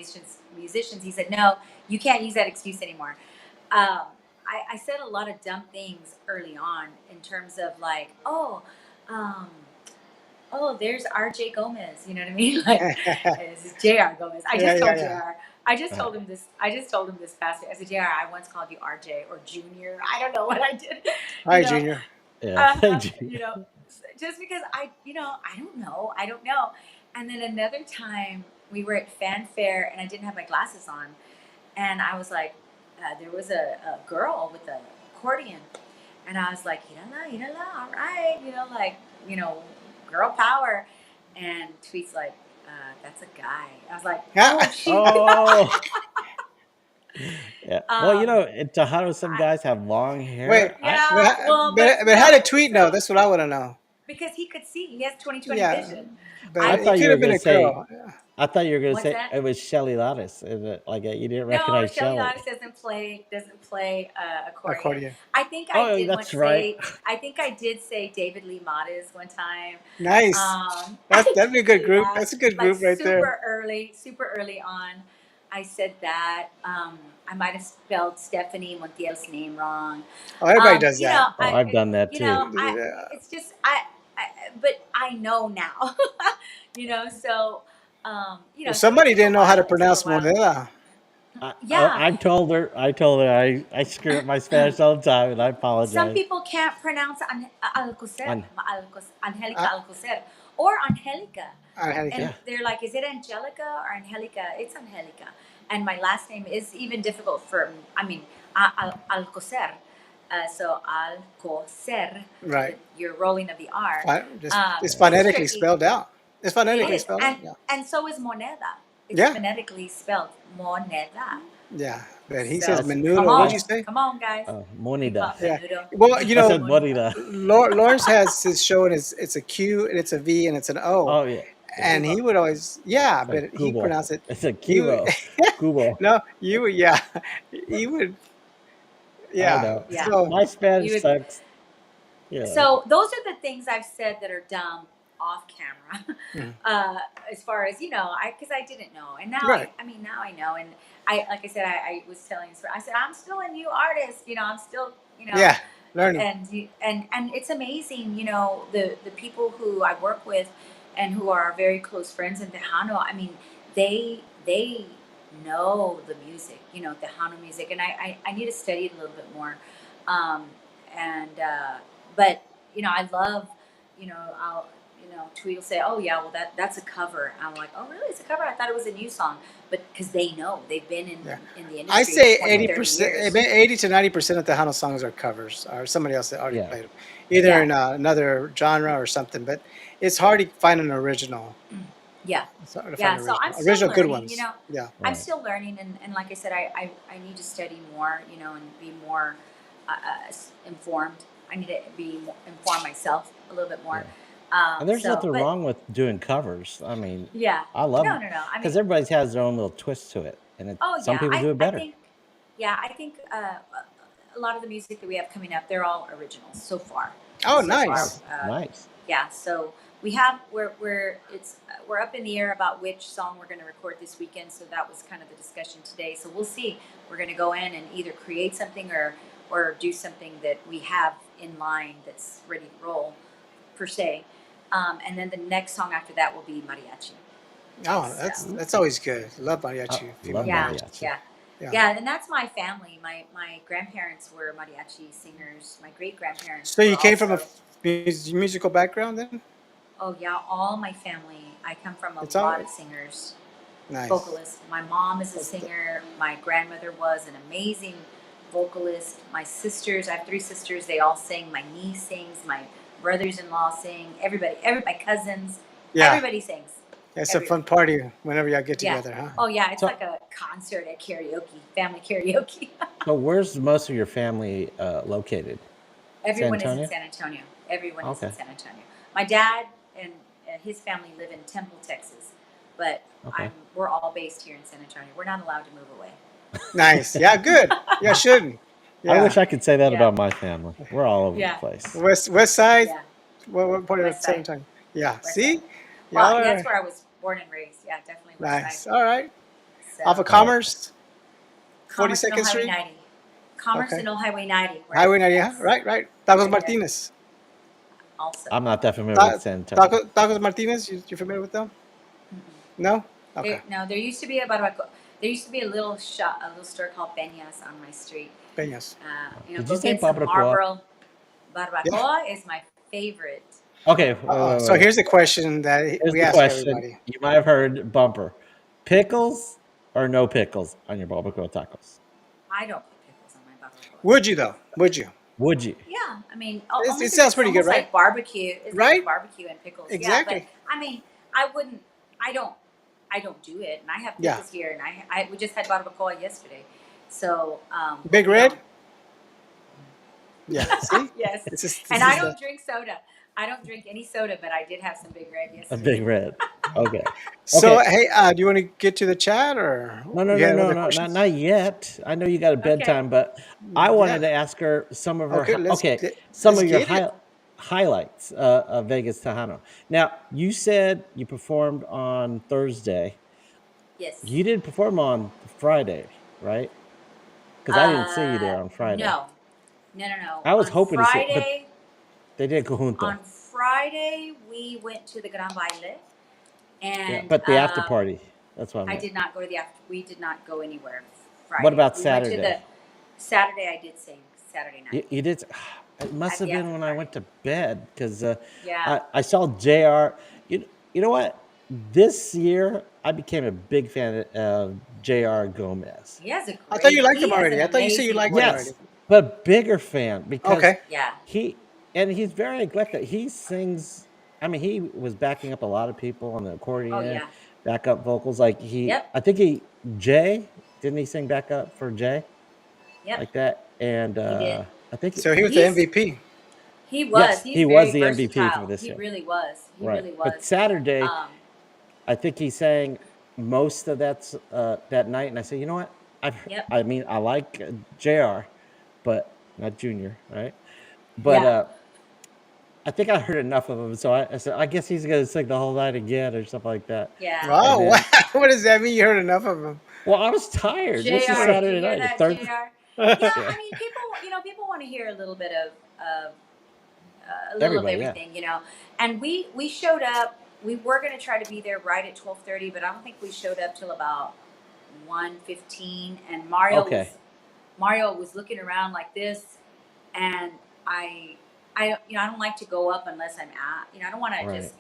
musicians, he said, "No, you can't use that excuse anymore." Um, I said a lot of dumb things early on in terms of like, um, oh, there's RJ Gomez. You know what I mean? Like, Yeah, this is JR Gomez. I yeah, just told yeah. JR. I just Uh, told him this. I just told him this past week. I said, JR, I once called you RJ or Junior. I don't know what I did. you Hi, know, Junior. yeah. uh, Thank you. you know, just because I don't know. I don't know. And then another time we were at fanfare and I didn't have my glasses on, and I was like, there was a girl with an accordion, and I was like, all right, like, you know, girl power, and Tweet's like, that's a guy. I was like, Yeah. oh, she, Oh, yeah. Well, um, in Tejano, some I, guys have long Wait, hair. yeah, well, but how did Tweet know? so That's what I want to know. because he could see, he has 20/20 Yeah, vision. but I I it thought could you were have been gonna a say. girl. I thought you were gonna What's say that? it was Shelly Lattice. Like you didn't No, recognize Shelly Shelly. Lattice doesn't play accordion. Accordion. I think I Oh, did that's once right. say. I think I did say David Lee Matas one time. Nice. I That'd be a did good say group. that, That's a good like group right there. super early on. I said that. I might have spelled Stephanie Montiel's name wrong. Oh, everybody does You know, that. Oh, I've done that too. I. Yeah. It's just I. but I know now, So Well, so it somebody took a didn't know how to while. It took a pronounce while. moneda. Yeah, I told her I screw up my Spanish all the time, and I some apologize. people can't pronounce Alcocer, On Angelica Uh, Alcocer, or Angelica. And Angelica. Yeah, they're like, is it Angelica or Angelica? It's Angelica. And my last name is even difficult for, I mean, Alcocer. So Alcocer, Right. you're rolling of the R. Just it's It's phonetically tricky. spelled out. It's It phonetically is. spelled out. Yeah. And so is moneda. It's Yeah. phonetically spelled moneda. Yeah. But he says So that's come menudo. What'd you on, that's say? come on, guys. We call monida. it Yeah. menudo. Well, I said Monida. monida. Lawrence has his show and it's a Q and it's a V and it's an O. Oh yeah, yeah. And he Cubo. would always, yeah, It's like but he cubo. pronounced it. It's a You, cubo. Cubo. no, you, yeah, he would, I yeah. know. Yeah. So, My You Spanish would. sucks. Yeah. So those are the things I've said that are dumb off camera. mm, uh, as far as because I didn't know, and now right, I mean now I know, and like I said, I was telling this. I said I'm still a new artist. I'm still yeah, learning, and it's amazing. The people who I work with, and who are very close friends in Tejano. I mean, they know the music. Tejano music, and I need to study it a little bit more. Um, and but I love I'll Tweet will say, oh yeah, well that's a cover. I'm like, oh really, it's a cover? I thought it was a new song. But because they know, they've been yeah. in the I industry say 20, eighty 30 percent, years 80 to 90% of Tejano songs are covers, or somebody else that already Yeah. played them, either Yeah. in another genre or something. But it's hard to find an original. Yeah. It's hard to find Yeah, an so I'm original, still good learning. ones. Yeah. I'm Right. still learning, and like I said, I need to study more, and be more informed. I need to inform myself a little bit more. Yeah. And there's So, nothing but wrong with doing covers. I mean, yeah, I no, love no, no. I mean, because everybody has their own little twist to it, and oh some yeah, people do it I better. think, yeah, I think a lot of the music that we have coming up, they're all originals so far. Oh, So far, Oh, nice. nice. yeah. So we have we're up in the air about which song we're going to record this weekend. So that was kind of the discussion today. So we'll see. We're going to go in and either create something or do something that we have in line that's ready to roll per se. And then the next song after that will be mariachi. Oh, So that's always good. Love I mariachi, female love yeah, mariachi. mariachi. yeah, Yeah. yeah, and that's my family. My grandparents were mariachi singers. My great grandparents So were you came from a also. musical background then? Oh yeah, all my family. I come from a It's all lot of singers, nice. vocalists. My mom is a That's the, singer. My grandmother was an amazing vocalist. My sisters, I have three sisters. They all sing. My niece sings. My brothers-in-law sing. Every my cousins, yeah. everybody sings. It's a fun Everybody. party whenever y'all get Yeah. together, huh? Oh yeah, it's So, like a concert at karaoke, family karaoke. so where's most of your family located? San Everyone is in Antonio. San Antonio. Everyone is in Okay. San Antonio. My dad and his family live in Temple, Texas, but Okay. we're all based here in San Antonio. We're not allowed to move away. Nice. Yeah, good. Yeah, shouldn't. I Yeah. wish I could say that Yeah, about my family. We're all over the yeah, place. West side. yeah. What part of West San Side, Antonio? Yeah. West Side. See, Well, y'all that's are where I was born and raised. Yeah, definitely West Side. nice. All right. Off So of All right. Commerce, Forty Commerce and Old Second Highway Street. 90, Commerce Okay. and Old Highway 90, where Highway 90. Yeah. that's Right. Right. Tacos right there. Martinez. Also, I'm not that familiar with San Antonio. Tacos Martinez. You familiar with them? mm-mm. No. Okay. No, there used to be a barbacoa. There used to be a little shop, a little store called Peñas on my street. Peñas. Did you Go say get some barbacoa? Marlboro. Yeah. Barbacoa is my favorite. Okay. Wait, wait, So wait, wait. here's a question that Here's we the ask question. everybody. You might have heard bumper: pickles or no pickles on your barbacoa tacos? I don't put pickles on my barbacoa. Would you though? Would you? Would you? Yeah, I mean, only It because sounds it's pretty good, almost right? like barbecue. It's like Right? barbecue and pickles. Yeah, but Exactly. I mean, I wouldn't. I don't. I don't do it, and I have Yeah. pickles here, and we just had barbacoa yesterday, so Big Red. Yeah. See, yes, it's just and this I is the. don't drink soda. I don't drink any soda, but I did have some Big Red A big yesterday. red. Okay. So Okay. hey, do you want to get to the chat or No, no, you no, had no, other no, questions? not yet. I know you got a Okay. bedtime, but I wanted Yeah. to ask her some of her Okay. okay, some Let's of your get it. highlights of Vegas Tejano. Now, you said you performed on Thursday. Yes. You didn't perform on Friday, right? Because I didn't see you there on Friday. No, no, no, no. I was hoping to see it, but they did On conjunto. Friday we went to the Gran Baile, Yeah, and but the after party. That's what I I meant. did not go to the after. We did not go anywhere What Friday. about We went to Saturday? the Saturday. I did sing Saturday night You did. It must at have the been after when I party. went to bed because Yeah, I saw Jr. You know what? This year I became a big fan of Jr. Gomez. he has a I thought you great. liked him He has already. an I thought you said you amazing liked him already. Yes, voice. but bigger fan because Okay. Yeah. he and he's very eclectic. He sings. I mean, he was backing up a lot of people on the Oh accordion, yeah. backup vocals. Like he, Yep. I think he Jay didn't he sing backup for Jay Yep. like that? And He did. I think So he was the He's MVP. he was. yes, He's he was very the MVP for versatile. this He year. really was. He Right. really But was. Saturday, Um. I think he sang most of that night, and I said, you know what? Yep. I mean, I like Jr., but not Junior, right? But Yeah. I think I heard enough of him, so I said, I guess he's gonna sing the whole night again or something like that. Yeah. And Oh wow! then, What does that mean? You heard enough of him? well, I was tired. This is Jr. Did you Saturday hear night, the that, third. Jr.? Yeah. Yeah, I mean, people want to hear a little bit of a little of everybody, yeah. everything. And we showed up. We were going to try to be there right at 12:30, but I don't think we showed up till about 1:15. And Okay, Mario was looking around like this, and I I don't like to go up unless I'm at. I don't want to right. just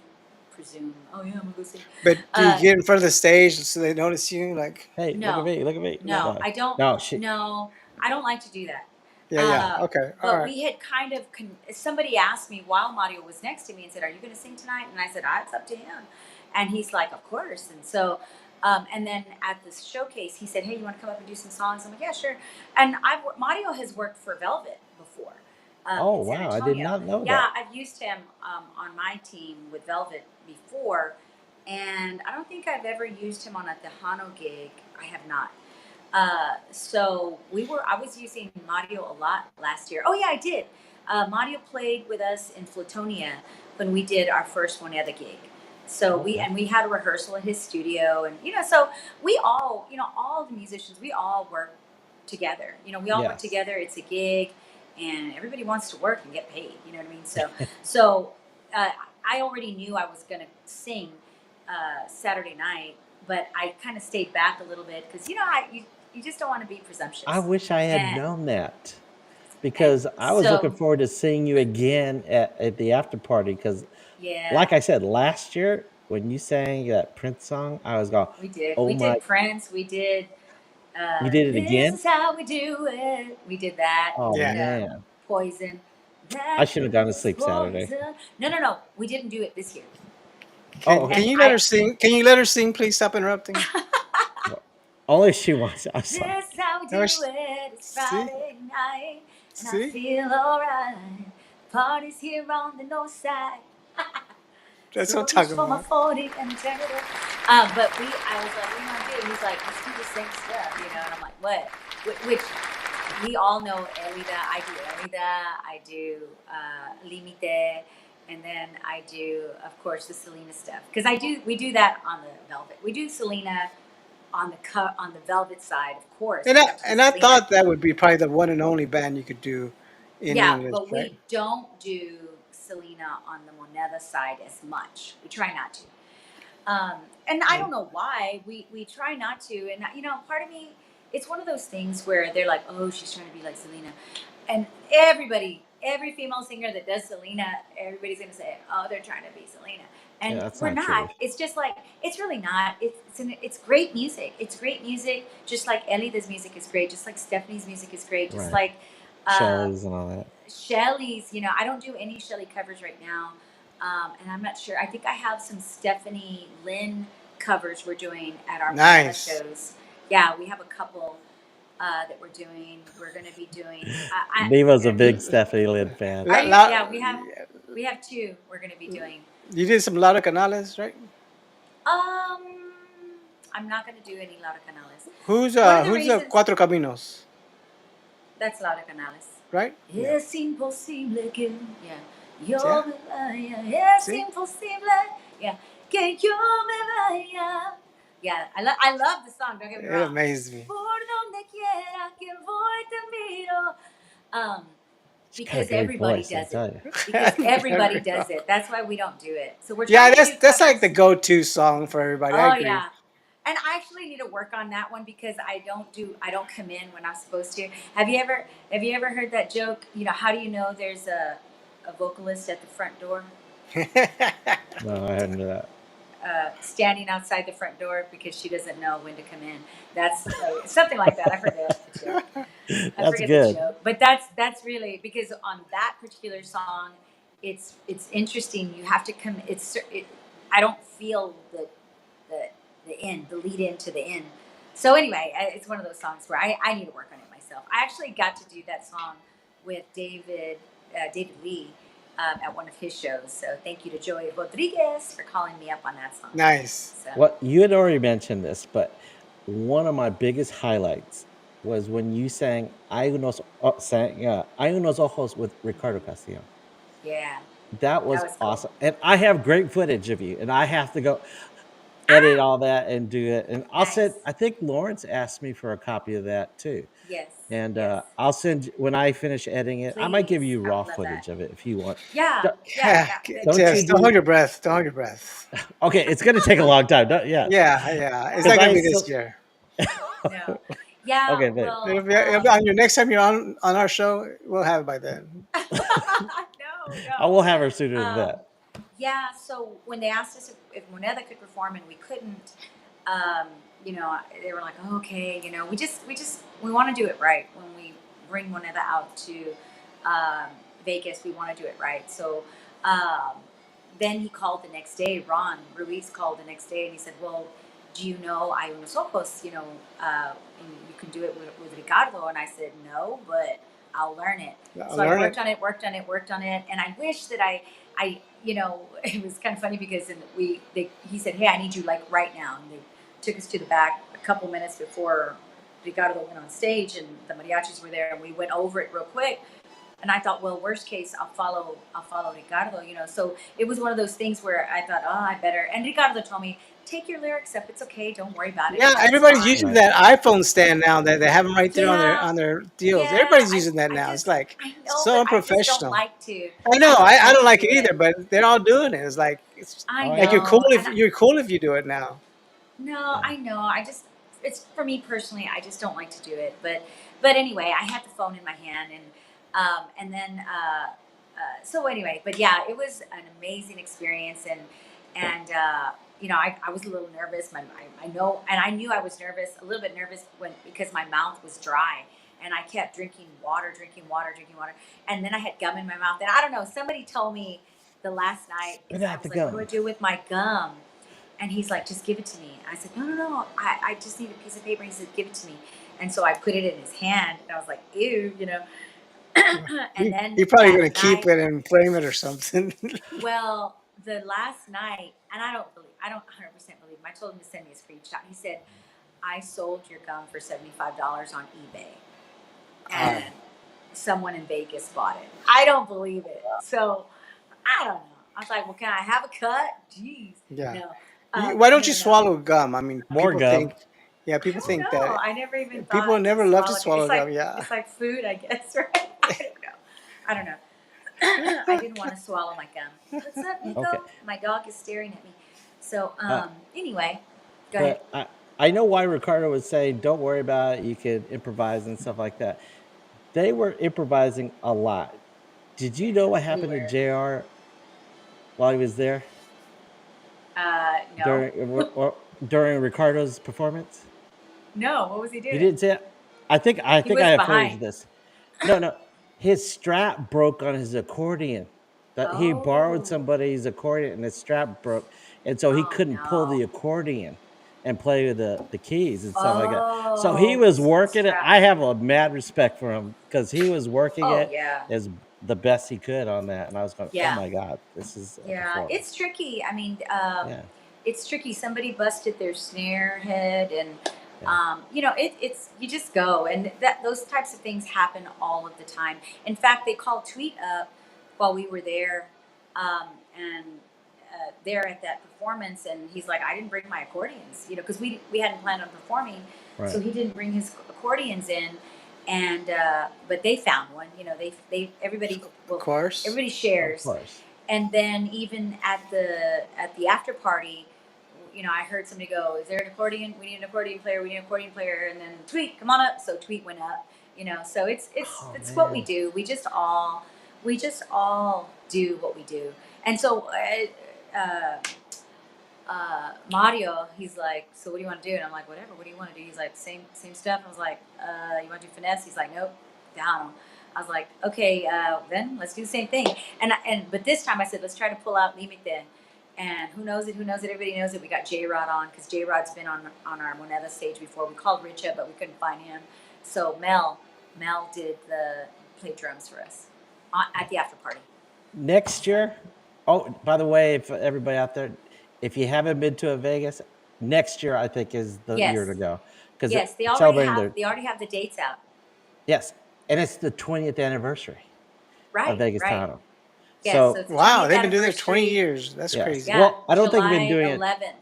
presume. Oh yeah, I'm gonna go sing. But do you Uh, get in front of the stage so they notice you? Like, Hey, look at no, me, look at me. no. no, No, I don't. no, she. No, I don't like to do that. Yeah, yeah. Okay. All But right. we had kind of somebody asked me while Mario was next to me and said, "Are you going to sing tonight?" And I said, "It's up to him." And he's like, "Of course." And so, and then at this showcase, he said, "Hey, you want to come up and do some songs?" I'm like, "Yeah, sure." And Mario has worked for Velvet before Oh in San wow, I did Antonio. not know Yeah, that. I've used him on my team with Velvet before, and I don't think I've ever used him on a Tejano gig. I have not. So I was using Mario a lot last year. Oh yeah, I did. Mario played with us in Flatonia when we did our first Moneda gig. So Okay, we had a rehearsal at his studio, and so we all, all the musicians, we all work together. We all work yes. together. It's a gig, and everybody wants to work and get paid. You know what I mean? So uh, I already knew I was going to sing Saturday night, but I kind of stayed back a little bit because you just don't want to be I presumptuous. wish I had And known that and because I was looking so forward to seeing you again at the after party. Because, yeah, like I said last year, when you sang that Prince song, I was going, we did. "Oh We my!" did Prince. We did. You did it This again? is how we do it. We did that. We Oh Yeah. did man, Poison. I That should have gone to is sleep Saturday. poison. No, no, no. We didn't do it this year. Oh, Can okay. And you let her I. sing? Can you let her sing? Please stop interrupting. Well, only if she wants. I'm sorry. This is how we No, do it. It's see, Friday night, and I see. feel alright. Party's here on the north side. That's So what I'm reach talking for my about. 40 and turn it up. But I was like, what do you want to do? He's like, let's do the same stuff, And I'm like, what? Which we all know Elida. I do Elida. I do Limite. And then I do, of course, the Selena stuff. Because we do that on the Velvet. We do Selena on the Velvet side, of course. And We I have to do and I Selena. thought that would be probably the one and only band you could do in Yeah, English, but right? we don't do Selena on the Moneda side as much. We try not to. And I don't know why we try not to. And part of me, it's one of those things where they're like, oh, she's trying to be like Selena, and every female singer that does Selena, everybody's gonna say, oh, they're trying to be Selena, Yeah, and that's we're not true. not. It's just like it's really not. It's great music. It's great music. Just like Elida's music is great. Just like Stephanie's music is great. Just Right. like. Um, Shelley's and all that. Shelly's, I don't do any Shelly covers right now. And I'm not sure. I think I have some Stephanie Lynn covers we're doing at our Moneta Nice. shows. Yeah, we have a couple that we're doing. We're going to be doing. Neva's a big Stephanie Lynn fan. Are La, you? la, Yeah, we have two. We're going to be doing. you did some Laura Canales, right? Um, I'm not going to do any Laura Canales. Who's One of the who's the reasons Cuatro Caminos, that's Laura Canales. right? Yeah. Es imposible que yo Yeah. me vaya. Es See? imposible, yeah, que yo me vaya. Yeah, I love the song. Don't get me It wrong. amazed me. Por donde quiera que voy te miro. Um, She's got a because great everybody voice, I does it. tell you. Because everybody does it. That's why we don't do it. So we're Yeah, trying to do that's like the covers. go-to song for everybody. I Oh agree. yeah. And I actually need to work on that one because I don't come in when I'm supposed to. Have you ever heard that joke? You know, how do you know there's a vocalist at the front door? No, I hadn't heard that. Standing outside the front door because she doesn't know when to come in. That's something like that. I forget the joke. I That's forget the good. joke, but that's really because on that particular song, it's interesting. You have to come. I don't feel the the end, the lead into the end. So anyway, it's one of those songs where I need to work on it myself. I actually got to do that song with David Lee at one of his shows. So thank you to Joey Rodriguez for calling me up on that song. Nice. So Well, you had already mentioned this, but one of my biggest highlights was when you sang Hay unos ojos with Ricardo Castillo. yeah, That that was was cool. awesome. And I have great footage of you, and I have to go edit Ah, all that and do it. And I'll send, nice. I think Lawrence asked me for a copy of that too. Yes, And yes. I'll send, when I finish editing it, I might give Please, you I raw would love that. footage of it if you want. Yeah, Do- yeah, Yeah, yeah. Don't you just don't hold do, your breath. Don't hold your breath. okay, it's going to take a long time. Yeah. Yeah, yeah. It's Yeah. not Because gonna I be this still, year. No. Yeah. okay, thanks. Well. It'll be on your next time you're on our show. We'll have it by then. No, I will no. have her sooner than that. Yeah. So when they asked us if Moneda could perform and we couldn't, um, they were like, oh, okay, we want to do it right when we bring Moneda out to um, Vegas. We want to do it right. So um, then he called the next day. Ron Ruiz called the next day and he said, well, do you know Hay unos ojos? And you can do it with Ricardo. And I said, no, but I'll learn it. I'll So I learn it. worked on it, and I wish that it was kind of funny because he said, "Hey, I need you like right now," and they took us to the back a couple minutes before Ricardo went on stage, and the mariachis were there, and we went over it real quick. And I thought, well, worst case, I'll follow Ricardo, So it was one of those things where I thought, oh, I better. And Ricardo told me, take your lyrics up. It's okay. Don't worry about it. Yeah, It's everybody's fine. using Right. that iPhone stand now that they have them right there Yeah, on their deals. yeah. Everybody's using that I now. It's just like I know, so but I just don't unprofessional. like to. I know. I don't I like don't to like do it either, it. but they're all doing it. It's I Oh, like yeah. you're cool know, if and you're cool if you do it now. no, Yeah. I know. It's for me personally. I just don't like to do it. But anyway, I had the phone in my hand, and then so anyway, but yeah, it was an amazing experience, and I was a little nervous. I know, and I knew I was nervous, a little bit nervous because my mouth was dry. And I kept drinking water, and then I had gum in my mouth. And I don't know. Somebody told me the last night Spit because I out the was like, "What do I gum. do with my gum?" And he's like, just give it to me. I said, no, no, no. I just need a piece of paper. He said, give it to me. And so I put it in his hand and I was like, ew. And then You're probably that gonna keep night, it and frame it or something. well, the last night, and I don't 100% believe him. I told him to send me a screenshot. He said, I sold your gum for $75 on eBay. Uh, And someone in Vegas bought it. I don't believe it. So I don't know. I was like, well, can I have a cut? Jeez. yeah. No. Why don't you No, no. swallow gum? I mean, More gum. I people don't think know. that I never even people thought to never love to swallow it. swallow gum. Yeah. It's like food, I guess, right? I don't know. I don't know. I didn't want to swallow my gum. What's up, Okay. Nico? My dog is staring at me. So Uh, anyway, go ahead. but I know why Ricardo was saying, don't worry about it. You could improvise and stuff like that. They were improvising a lot. Did Yeah, you know what we happened to were. JR while he was there No. during Ricardo's performance? No. What was he You doing? didn't say it? I He think I was have footage behind. of this. No, no. His strap broke on his accordion. That he borrowed Oh. somebody's accordion and his strap broke. And so he Oh couldn't pull no. the accordion and play with the keys and stuff like that. So he Oh, was his working it. strap. I have a mad respect for him because he was working Oh it yeah. as the best he could on that. And I was going, oh Yeah. my God, this is a Yeah. It's performance. tricky. I mean, Yeah. it's tricky. Somebody busted their snare head, and Yeah. it's you just go, and that those types of things happen all of the time. In fact, they called Tweet up while we were there, and there at that performance, and he's like, I didn't bring my accordions, because we hadn't planned on performing, so Right. he didn't bring his accordions in. and but they found one. You know, they Of course. everybody Of shares, course. and then even at the after party, you know, I heard somebody go, "Is there an accordion? We need an accordion player. We need an accordion player." And then Tweet, come on up. So Tweet went up. You know, so Oh it's what we man. do. We just all do what we do. And so Mario, he's like, "So what do you want to do?" And I'm like, "Whatever. What do you want to do?" He's like, "Same stuff." I was like, "You want to do finesse?" He's like, "Nope, down." I was like, "Okay, then let's do the same thing." But this time I said, "Let's try to pull out Limite." And who knows it? Who knows it? Everybody knows it. We got J Rod on because J Rod's been on our Moneda stage before. We called Richa, but we couldn't find him. So Mel did the play drums for us at the after party. Next year. Oh, by the way, if everybody out there, if you haven't been to a Vegas, next year I think is the year to Yes, go because yes, celebrating their they already have the dates out. yes, and it's the 20th anniversary of Right, Vegas right. Tahoe. Yes, so So it's the Wow, 20th they've been doing it 20 anniversary. years. That's yes, crazy. Yeah, well, I don't think they've been July doing it. 11th.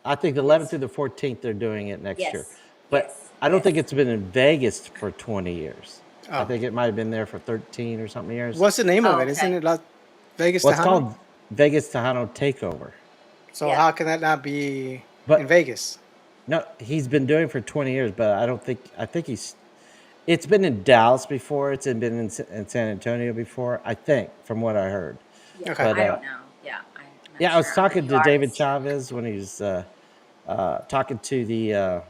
I think the It 11th is. through the 14th they're doing it next year, Yes, but yes, I don't think yes. it's been in Vegas for 20 years. I Oh, think it might have been there for 13 or something years. what's the name of Oh, it? Isn't okay. it Las Vegas Well, it's Tejano? called Vegas Tejano Takeover. So Yep. how can that not be in But Vegas? no, he's been doing it for 20 years, but I think it's been in Dallas before. It's been in San Antonio before, I think, from what I heard. Yeah, Okay. But I don't know. Yeah, I'm not yeah, I sure. was I'm a talking new to David artist. Chavez when he was talking to the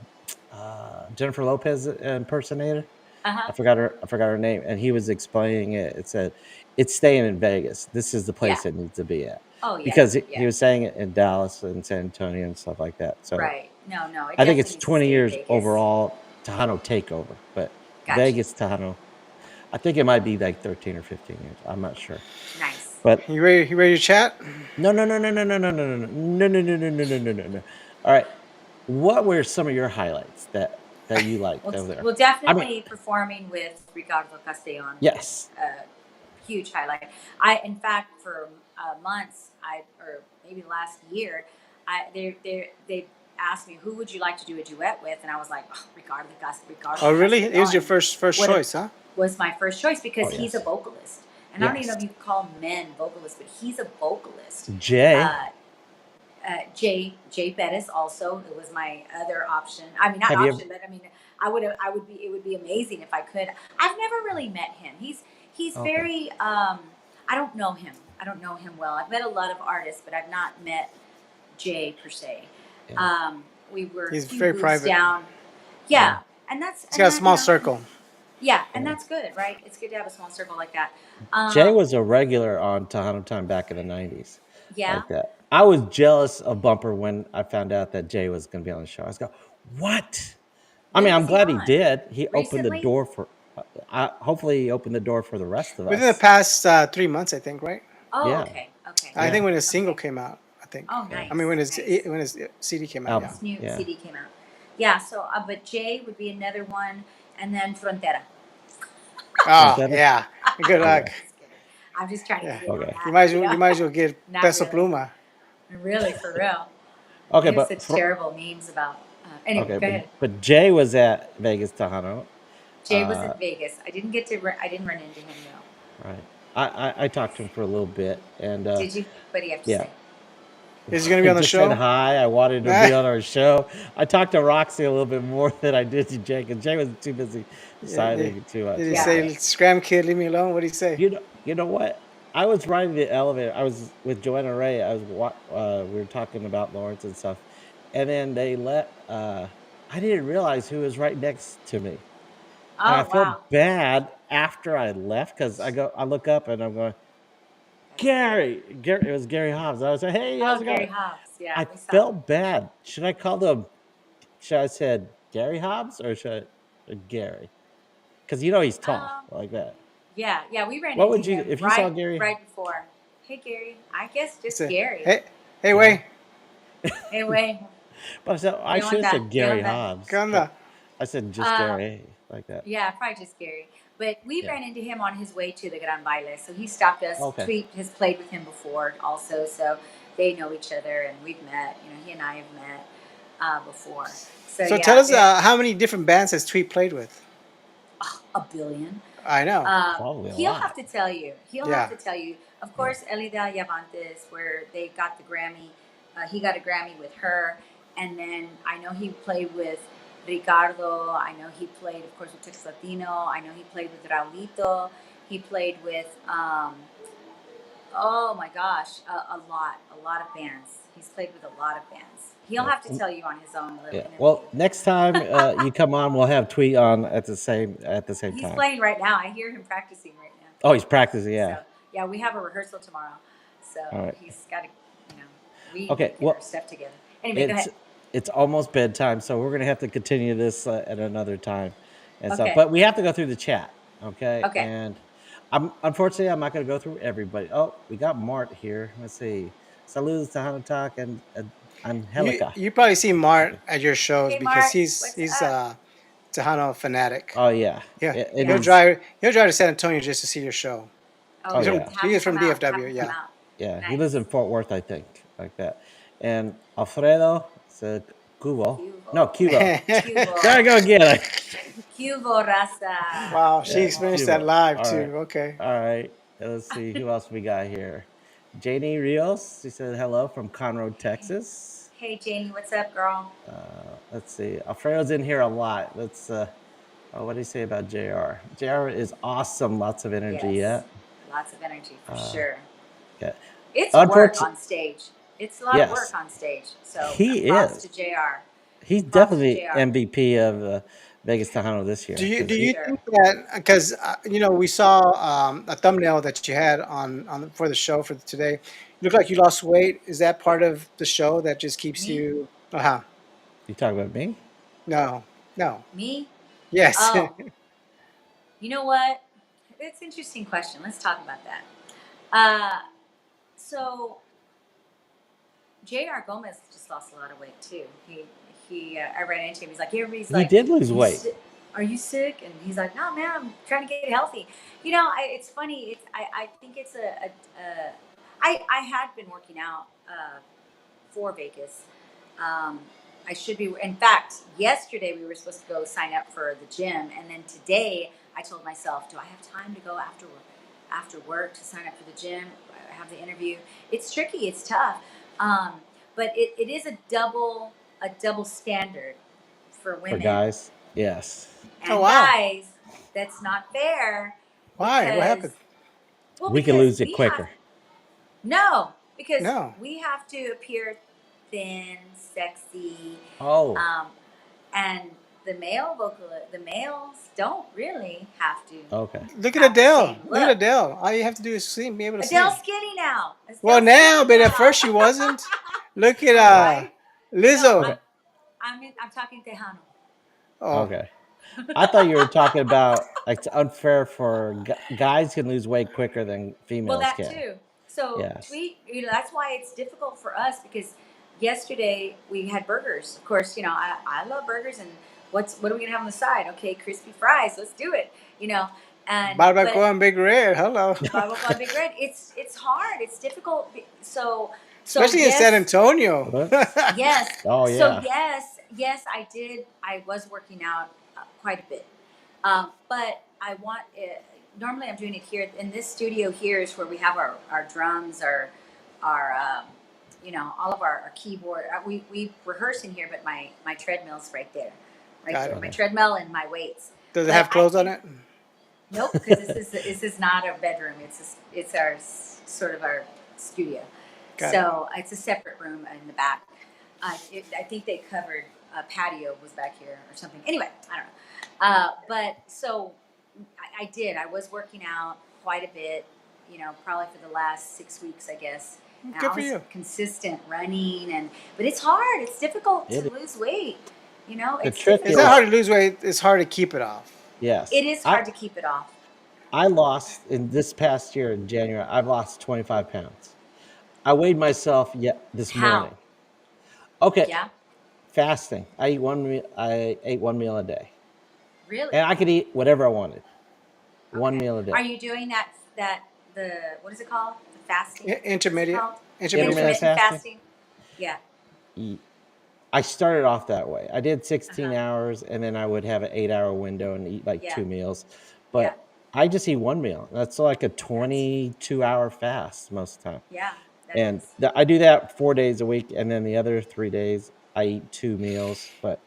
Jennifer Lopez impersonator. Uh huh. I forgot her name, and he was explaining it. It said it's staying in Vegas. This is the Yeah. place it needs to be at Oh yeah, because he yeah. was saying it in Dallas and San Antonio and stuff like that. So Right. No, no. It I think definitely it's needs to 20 stay in years Vegas. overall Tejano takeover, but Gotcha. Vegas Tejano, I think it might be like 13 or 15 years. I'm not sure. Nice. But You ready? You ready to chat? no, no, no, no, no, no, no, no, no, no, no, no, no, no, no, no, no, no. All right. What were some of your highlights that you liked over there? Well, I mean, definitely performing with Ricardo Castellon was yes. a huge highlight. In fact, for months, or maybe last year, they asked me who would you like to do a duet with, and I was like, oh, Ricardo Oh, really? It was your Castellon first would have choice, huh? was my first choice Oh, because he's a yes. vocalist, and I don't even know Yes. if you could call men vocalists, but he's a vocalist. Jay, Uh, Jay Bettis also. It was my other option. I mean, not have you ever? option, but I mean, I would be. It would be amazing if I could. I've never really met him. He's Okay. very. I don't know him. I don't know him well. I've met a lot of artists, but I've not met Jay per se. Yeah. We were a He's few very booths private. down. Yeah. Yeah, He's got a you small know, circle. yeah, and Yeah. that's good, right? It's good to have a small circle like that. Jay Um, was a regular on Tejano Time back in the 90s, yeah, like that. I was jealous of Bumper when I found out that Jay was going to be on the show. I was go, what? I mean, when I'm was he glad he on? did. He opened the Recently? door for. Hopefully, he opened the door for the rest of Within the us. past 3 months, I think, right? Oh, Yeah. okay, okay, I think Yeah. when his single okay. came out, I think. Oh, Yeah. I mean, nice, nice. when his CD came out, yeah. Album. This new Yeah. CD came out. Yeah, so but Jay would be another one, and then Frontera. Oh Frontera? yeah. Good I'm luck. Okay. just kidding. I'm just trying to Yeah. get in on Okay. that, You might as well get Not Peso really. Pluma. Really, for real. Okay, They have but such terrible memes about. Anyway, okay, go ahead. but Jay was at Vegas Tejano. Jay was Uh, in Vegas. I didn't get to. I didn't run into him though. right. I talked to him for a little bit, and Did you? What do you have to yeah, say? Is he gonna be I on the just said show? hi. I wanted to Ah, be on our show. I talked to Roxy a little bit more than I did to Jay, because Jay was too busy yeah, deciding did he to Yeah. say, "Scram kid, leave me alone"? What did he say? you know what? I was riding the elevator. I was with Joanna Ray. We were talking about Lawrence and stuff, and then they let. I didn't realize who was right next to me, and I Oh felt wow. bad after I left because I look up and I'm going, That's good. Gary. It was Gary Hobbs. I was like, hey, how's Oh, it Gary going? Hobbs. Yeah, I we saw him. felt bad. Should I call them? Should I said Gary Hobbs or should I or Gary? Because he's tall Um, like that. yeah, yeah, we ran What into would you him if you saw Gary? right before. Hey, Gary. I guess He just said, Gary. "Hey, hey, Yeah. way, Anyway, But I said I ¿qué should have onda? said ¿Qué Gary onda? ¿qué Hobbs, but onda?" I said just Uh, Gary like that. yeah, probably just Gary. But we Yeah. ran into him on his way to the Gran Baile. So he stopped us. Okay. Tweet has played with him before also. So they know each other and we've met. You know, he and I have met before. So So tell yeah, us how many different bands has Tweet played with? A billion. I know. Probably a He'll have lot. to tell you. He'll have Yeah. to tell you. Of Yeah. course, Elida Yavantes, where they got the Grammy, he got a Grammy with her. And then I know he played with Ricardo. I know he played, of course, with Texas Latino. I know he played with Raulito. He played with, oh my gosh, a lot of bands. He's played with a lot of bands. He'll Yeah. have to tell you on his own little Yeah. interview. Well, next time you come on, we'll have Tweet on at the same He's time. playing right now. I hear him practicing right now. Oh, he's practicing. So Yeah. yeah, we have a rehearsal tomorrow. So All right. he's got to, we need to Okay. get our Well, stuff together. Anyway, go it's ahead. it's almost bedtime, so we're gonna have to continue this at another time and stuff. Okay. But we have to go through the chat, okay? Okay. And I'm not gonna go through everybody. Oh, we got Mart here. Let's see. Saludos to Hanatak and Angelica. You probably see Mart Okay. at your shows Hey, because Mark, he's what's he's up? a Tejano fanatic. Oh yeah. Yeah, And he'll Yeah. he's drive to San Antonio just to see your show. Oh, oh He's from yeah. good. he Have him is come from out. Have DFW. him come Yeah, out. Yeah. He lives Nice. in Fort Worth, I think, like that. And Alfredo said Cubo. No, Cubo. Cubo. There I Cubo. go again. Cubo Rasa. wow, she Yeah, experienced Cubo. that Cuba. live All right. too. Okay, All right. Let's see who else we got here. Janie Rios. She said hello from Conroe, Texas. Hey, Janie, what's up, girl? Let's see. Alfredo's in here a lot. Let's what do you say about JR? JR is awesome. Lots of energy. Yes. Yeah. Lots of energy for Uh, sure. yeah. It's work Unfortunately, on stage. It's a lot of work yes, on stage. So he props is. to JR. He's Props to definitely JR. MVP of Vegas Tejano this do year you because do For you he sure. think that because we saw a thumbnail that you had on for the show for today, you look like you lost weight. Is that part of the show that just keeps Me? you? Uh huh. you talk about me. No, no. Me? Yes. Oh, you know what? It's an interesting question. Let's talk about that. Uh, so J.R. Gomez just lost a lot of weight too. I ran into him. He's like, everybody's He like, did lose you weight. sick? Are you sick? And he's like, no, man, I'm trying to get healthy. It's funny. I think it's I had been working out for Vegas. Um, I should be. In fact, yesterday we were supposed to go sign up for the gym, and then today I told myself, do I have time to go after work to sign up for the gym? I have the interview. It's tricky. It's tough. But it is a double standard for For women guys, yes. Oh and wow. guys. That's not fair Why? What because happened? We can because lose it we have quicker. no, because No. we have to appear thin, sexy, Oh, um, and the males don't really have to okay. Look at have the Adele. same Look at look. Adele. All you have to do is see, be able to see. Adele's skinny now. Well, Adele's now, skinny but at now. first she wasn't. Look at Right? No, Lizzo. Okay. I'm talking Tejano. Oh, Okay. I thought you were talking about like it's unfair for guys can lose weight quicker than Well, females that can. too. So Yes. tweet, that's why it's difficult for us because yesterday we had burgers. Of course, I love burgers and what are we gonna have on the side? Okay, crispy fries. Let's do it. You know, and but barbacoa and Big Red. Hello. barbacoa big red. It's hard. It's difficult. So Especially in San yes, Antonio. What? yes. Oh So yeah. yes, I did. I was working out quite a bit, but I want it. Normally, I'm doing it here in this studio. Here is where we have our drums, our all of our keyboard. We rehearse in here, but my treadmill's right there, right Got there. it. My Okay. treadmill and my weights. Does it But have I clothes on can it? Nope, because this is not a bedroom. It's our sort of our studio. Got it. So it's a separate room in the back. I think they covered a patio was back here or something. Anyway, I don't know. But so I did. I was working out quite a bit. Probably for the last 6 weeks, I guess. And Good I for was you. consistent running, but it's hard. It's difficult to It lose weight. the It's trick It's not is hard difficult. to lose weight. It's hard to keep it off. yes. It is hard to keep it off. I lost in this past year in January. I've lost 25 pounds. I weighed myself yet this How? morning. Okay, Yeah. fasting. I ate one meal a day, Really? and I could eat whatever I wanted. One Okay. meal a Are day. you doing that the what is it called? The fasting? What is it Intermediate. called? Intermittent Intermittent fasting. Intermittent fasting. fasting. Yeah. I I started off that way. I did 16 Uh-huh. hours, and then I would have an 8-hour window and eat like Yeah. 2 meals. Yeah. But I just eat 1 meal. That's like a That's 22-hour fast most of the time. yeah. That And is. I do that 4 days a week, and then the other 3 days I eat 2 meals, but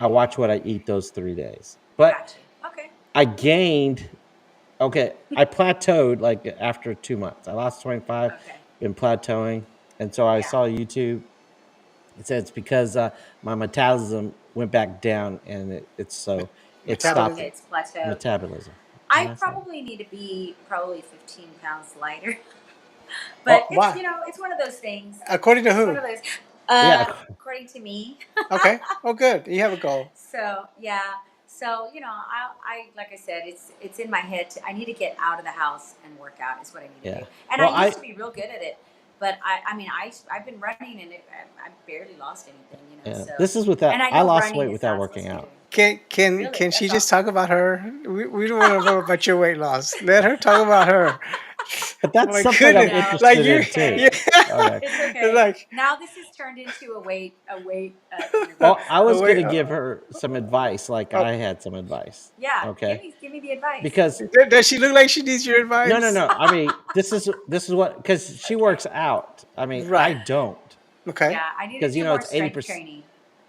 I watch what I eat those 3 days. But Gotcha. Okay. I gained okay, I plateaued like after 2 months. I lost 25, Okay. been plateauing, and so I Yeah. saw YouTube. It said it's because my metabolism went back down, and it's so it Oh, stopped Metabolism. okay. It's plateaued. metabolism. What I did I say? probably need to be probably 15 pounds lighter, Oh, but it's Why? it's one of those things. According to It's one who? of those. yeah. According to me. Okay. Oh, good. You have a goal. So yeah. So I like I said, it's in my head. I need to get out of the house and work out. Is what I need to Yeah. do. And I Well, used to be real good at it, but I mean I've been running and I barely lost anything. yeah. So This is and without I I know lost running weight is without not working supposed to be out. doing. Can Really, she that's just talk awesome. about her? We don't want to know about your weight loss. Let her talk about her. But that's My something I'm goodness, No, like interested you, in too. yeah, okay. Okay. It's it's okay. like, Now this has turned into a weight interview. Well, I oh was wait, gonna give her some advice, like oh, I had some advice. Yeah, Okay. give me the advice. Because does she look like she needs your no, no, advice? no. I mean, this is what because she Okay. works out. I mean, I Right. don't Okay. Yeah, I need to because do more it's eighty strength percent. training.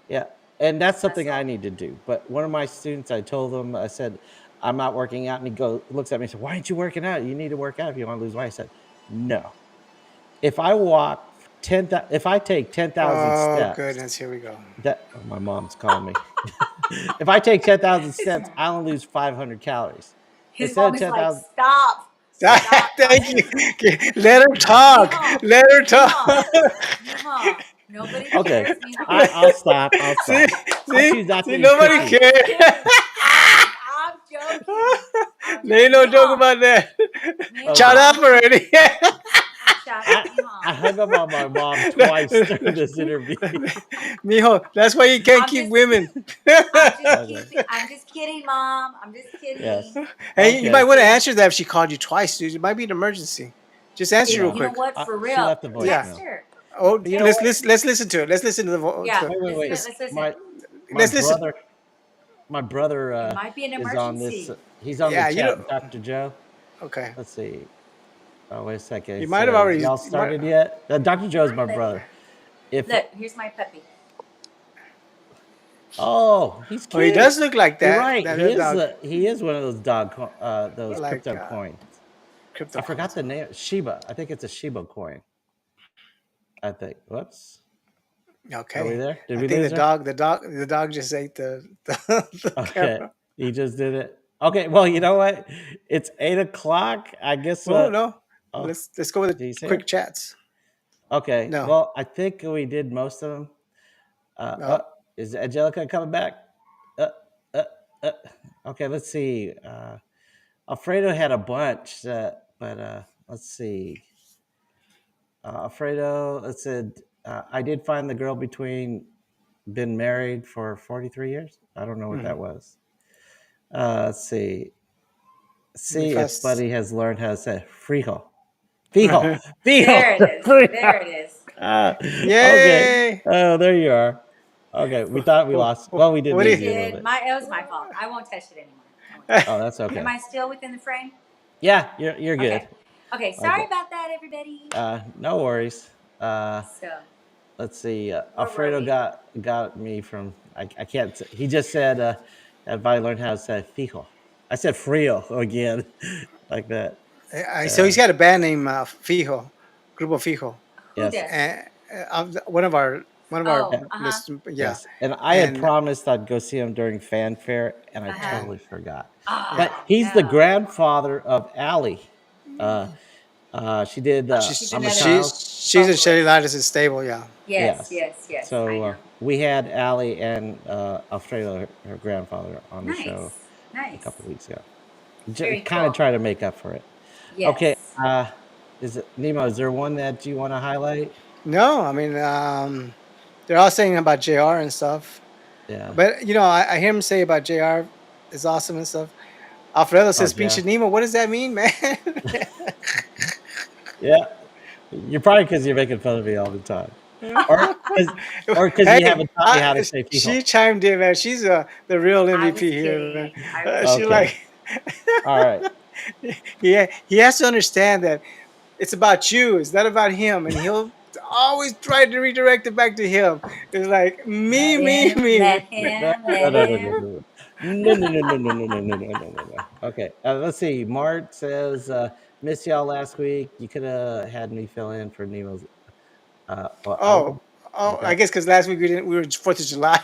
Yeah, and that's something I Muscle. need to do. But one of my students, I told him, I said, I'm not working out, and looks at me and said, "Why aren't you working out? You need to work out if you want to lose weight." I said, "No. If I walk if I take 10,000 Oh steps, goodness, here we go. my mom's calling me. If I take 10,000 His, steps, I only lose 500 calories. his Instead mom of is like, 10,000, stop, yeah, stop Thank talking you. to me. Okay, let her talk. Mijo, Let her talk. mijo, mijo. Nobody okay. cares, mijo. I'll stop. I'll see, stop. I see, choose not to see. eat Nobody cookies. I'm cares. just kidding. I'm joking. I'm There ain't joking. no joke Mijo, about that. Shut Okay. mijo. up already. Shut up, I mijo. I hung up on my mom twice during this interview. Mijo, that's why you can't I'm keep just women. Okay. I'm just kidding, mom. I'm just kidding. Yes. Hey, you I'm might Okay. just want to kidding. answer that if she called you twice, dude. It might be an emergency. Just answer If real Yeah. you know quick. what, for She real, left the Yeah. text voicemail. her. Oh, You know Text what? her. let's listen to it. Let's listen to Yeah, Wait, wait, wait. let's listen. My my let's listen. brother my brother It might be an is on this. emergency. He's on the Yeah, you chat, know. Dr. Joe. Okay, Let's see. Oh, wait a second. you It might have says, already. y'all You might. started yet? Dr. Joe's Hi, my buddy. brother. If Look, here's my puppy. Oh, he's Oh, he cute. does look like You're that. right. That dog, He is one of those those like crypto coins. crypto I forgot coins. the name. Shiba. I think it's a Shiba coin. I think. Whoops. Are we Okay, there? Did I we think lose her? the dog just ate the Okay. camera. He just did it. Okay. Well, you know what? It's 8 o'clock. I guess. Oh no, Oh, let's go with the do you see her? quick chats. Okay. No, Well, I think we did most of them. Uh, uh, no. is Angelica coming back? Uh, uh, uh. Okay. Let's see. Alfredo had a bunch, but let's see. Alfredo, it said, I did find the girl between been married for 43 years. I don't know what that Mhm. was. Let's see. Be See if fast. Buddy has learned how to say frijo. Fijo. Fijo. There it is. Frijo. There it is. Okay. Yay! Oh, there you are. Okay. We thought we lost. Well, we did What do We lose you? you a little did. bit. It was my fault. I won't touch it anymore. I won't touch Oh, that's it. Am okay. I still within the frame? Yeah, you're good. Okay. Okay. Sorry Okay. about that, everybody. No worries. Uh, So, let's see. where were Alfredo we? got me from. I can't. He just said, "Have I learned how to say fijo?" I said frio again, like that. So Uh, he's got a band named Fijo, Grupo Fijo, Who yes, does? and one of our Oh, uh, listeners. Yeah, yes. And I had and promised I'd go see him during fanfare, and I uh-huh. okay, totally forgot. yeah. But Oh, he's the no. grandfather of Allie. Uh, she did. She's She's I'm a another child. she's in Shelly vocalist. Lattice's stable. Yeah. Yes, Yes. yes, yes. I So know. we had Allie and Alfredo, her grandfather, on the show Nice. a Nice. couple weeks ago. Very Kind of cool. try to make up for it. Okay. Yes. Is it Nemo? Is there one that you want to highlight? No, I mean, they're all saying about Jr. and stuff, Yeah. but I hear him say about Jr. is awesome and stuff. Alfredo Oh, says, yeah. "Pinche Nemo." What does that mean, man? Yeah. You're probably because you're making fun of me all the time. or because or because you Hey, haven't taught me how to say she people. chimed in, man. She's the real I was MVP here, man. kidding. I was She Okay, kidding. like, all right. yeah, he has to understand that it's about you. It's not about him, and he'll always try to redirect it back to him. It's like me, Let me, him, me. let No, him, no, let no, no, no, him. no, no, no, no, no, no, no, no, no, no, no, no, no. Okay, let's see. Mart says, "Missed y'all last week. You could have had me fill in for Nemo's." Well, Oh, oh, I okay. guess because last week we didn't. We were Fourth of July.